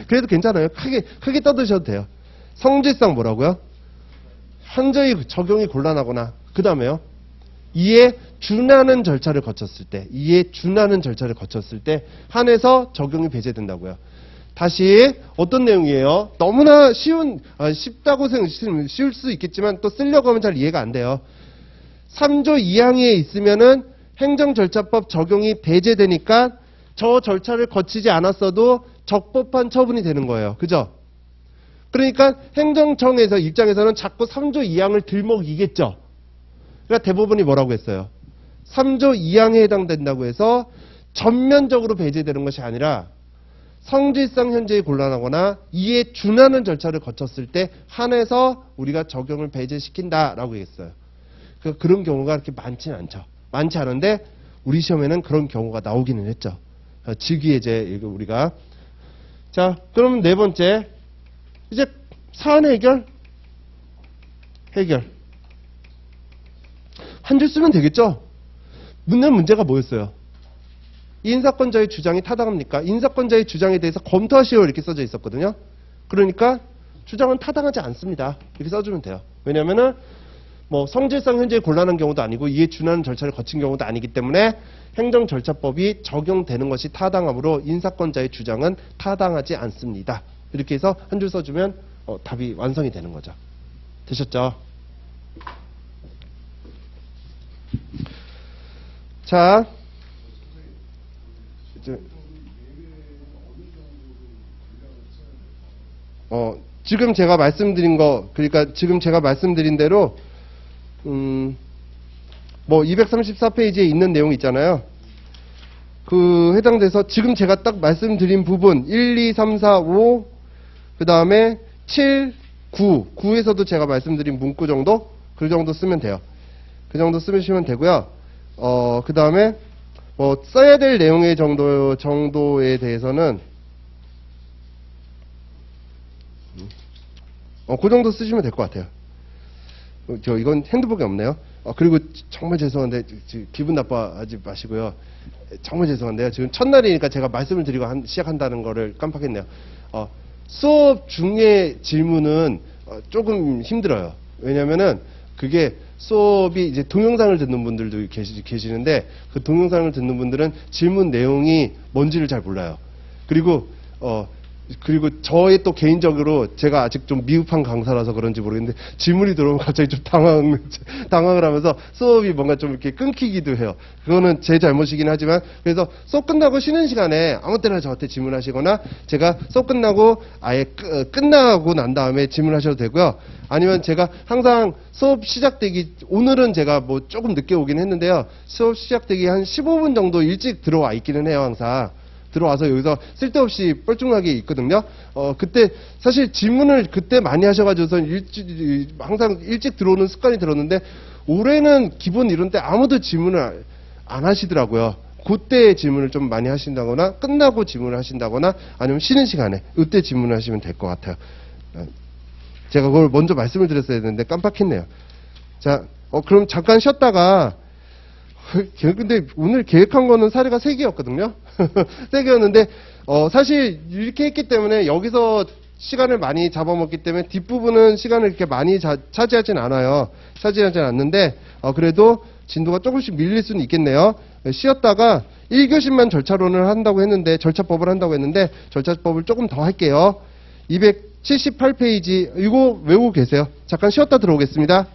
그래도 괜찮아요. 크게 떠드셔도 돼요. 성질상 뭐라고요? 현저히 적용이 곤란하거나, 그 다음에요. 이에 준하는 절차를 거쳤을 때 한해서 적용이 배제된다고요. 다시 어떤 내용이에요? 너무나 쉽다고 쉬울 수 있겠지만 또 쓰려고 하면 잘 이해가 안 돼요. 3조 2항에 있으면은 행정절차법 적용이 배제되니까 저 절차를 거치지 않았어도 적법한 처분이 되는 거예요. 그죠? 그러니까 행정청에서 입장에서는 자꾸 3조 2항을 들먹이겠죠. 그러니까 대법원이 뭐라고 했어요? 3조 2항에 해당된다고 해서 전면적으로 배제되는 것이 아니라 성질상 현저히 곤란하거나 이에 준하는 절차를 거쳤을 때 한해서 우리가 적용을 배제시킨다라고 했어요. 그런 경우가 그렇게 많지는 않죠. 많지 않은데 우리 시험에는 그런 경우가 나오기는 했죠. 직위해제 이거 우리가. 자, 그럼 네 번째 이제 사안 해결. 한 줄 쓰면 되겠죠. 문제가 뭐였어요? 인사권자의 주장이 타당합니까? 인사권자의 주장에 대해서 검토하시오 이렇게 써져 있었거든요. 그러니까 주장은 타당하지 않습니다. 이렇게 써주면 돼요. 왜냐하면은 뭐 성질상 현재 곤란한 경우도 아니고 이에 준하는 절차를 거친 경우도 아니기 때문에 행정절차법이 적용되는 것이 타당하므로 인사권자의 주장은 타당하지 않습니다. 이렇게 해서 한 줄 써주면 답이 완성이 되는 거죠. 되셨죠? 자, 지금 제가 말씀드린 거, 그러니까 지금 제가 말씀드린 대로 뭐 234페이지에 있는 내용 있잖아요. 그 해당돼서 지금 제가 딱 말씀드린 부분 1, 2, 3, 4, 5 그 다음에 7, 9 9에서도 제가 말씀드린 문구 정도 그 정도 쓰면 돼요. 그 정도 쓰시면 되고요. 그 다음에 뭐 써야 될 내용의 정도에 대해서는 그 정도 쓰시면 될 것 같아요. 이건 핸드북에 없네요. 그리고 정말 죄송한데 기분 나빠하지 마시고요. 정말 죄송한데요. 지금 첫날이니까 제가 말씀을 드리고 시작한다는 거를 깜빡했네요. 수업 중에 질문은 조금 힘들어요. 왜냐면은 그게 수업이 이제 동영상을 듣는 분들도 계시는데 그 동영상을 듣는 분들은 질문 내용이 뭔지를 잘 몰라요. 그리고 저의 또 개인적으로 제가 아직 좀 미흡한 강사라서 그런지 모르겠는데 질문이 들어오면 갑자기 좀 당황을 하면서 수업이 뭔가 좀 이렇게 끊기기도 해요. 그거는 제 잘못이긴 하지만 그래서 수업 끝나고 쉬는 시간에 아무 때나 저한테 질문하시거나 제가 수업 끝나고 아예 끝나고 난 다음에 질문하셔도 되고요. 아니면 제가 항상 수업 시작되기 오늘은 제가 뭐 조금 늦게 오긴 했는데요. 수업 시작되기 한 15분 정도 일찍 들어와 있기는 해요. 항상. 들어와서 여기서 쓸데없이 뻘쭘하게 있거든요. 그때 사실 질문을 그때 많이 하셔가지고서 항상 일찍 들어오는 습관이 들었는데 올해는 기본 이론 때 아무도 질문을 안 하시더라고요. 그때 질문을 좀 많이 하신다거나 끝나고 질문을 하신다거나 아니면 쉬는 시간에 이때 질문을 하시면 될 것 같아요. 제가 그걸 먼저 말씀을 드렸어야 했는데 깜빡했네요. 자, 그럼 잠깐 쉬었다가 근데 오늘 계획한 거는 사례가 3개였거든요. 3개였는데 사실 이렇게 했기 때문에 여기서 시간을 많이 잡아먹기 때문에 뒷부분은 시간을 이렇게 많이 차지하진 않아요. 차지하진 않는데 그래도 진도가 조금씩 밀릴 수는 있겠네요. 쉬었다가 1교시만 절차론을 한다고 했는데 절차법을 한다고 했는데 절차법을 조금 더 할게요. 278페이지 이거 외우고 계세요. 잠깐 쉬었다 들어오겠습니다.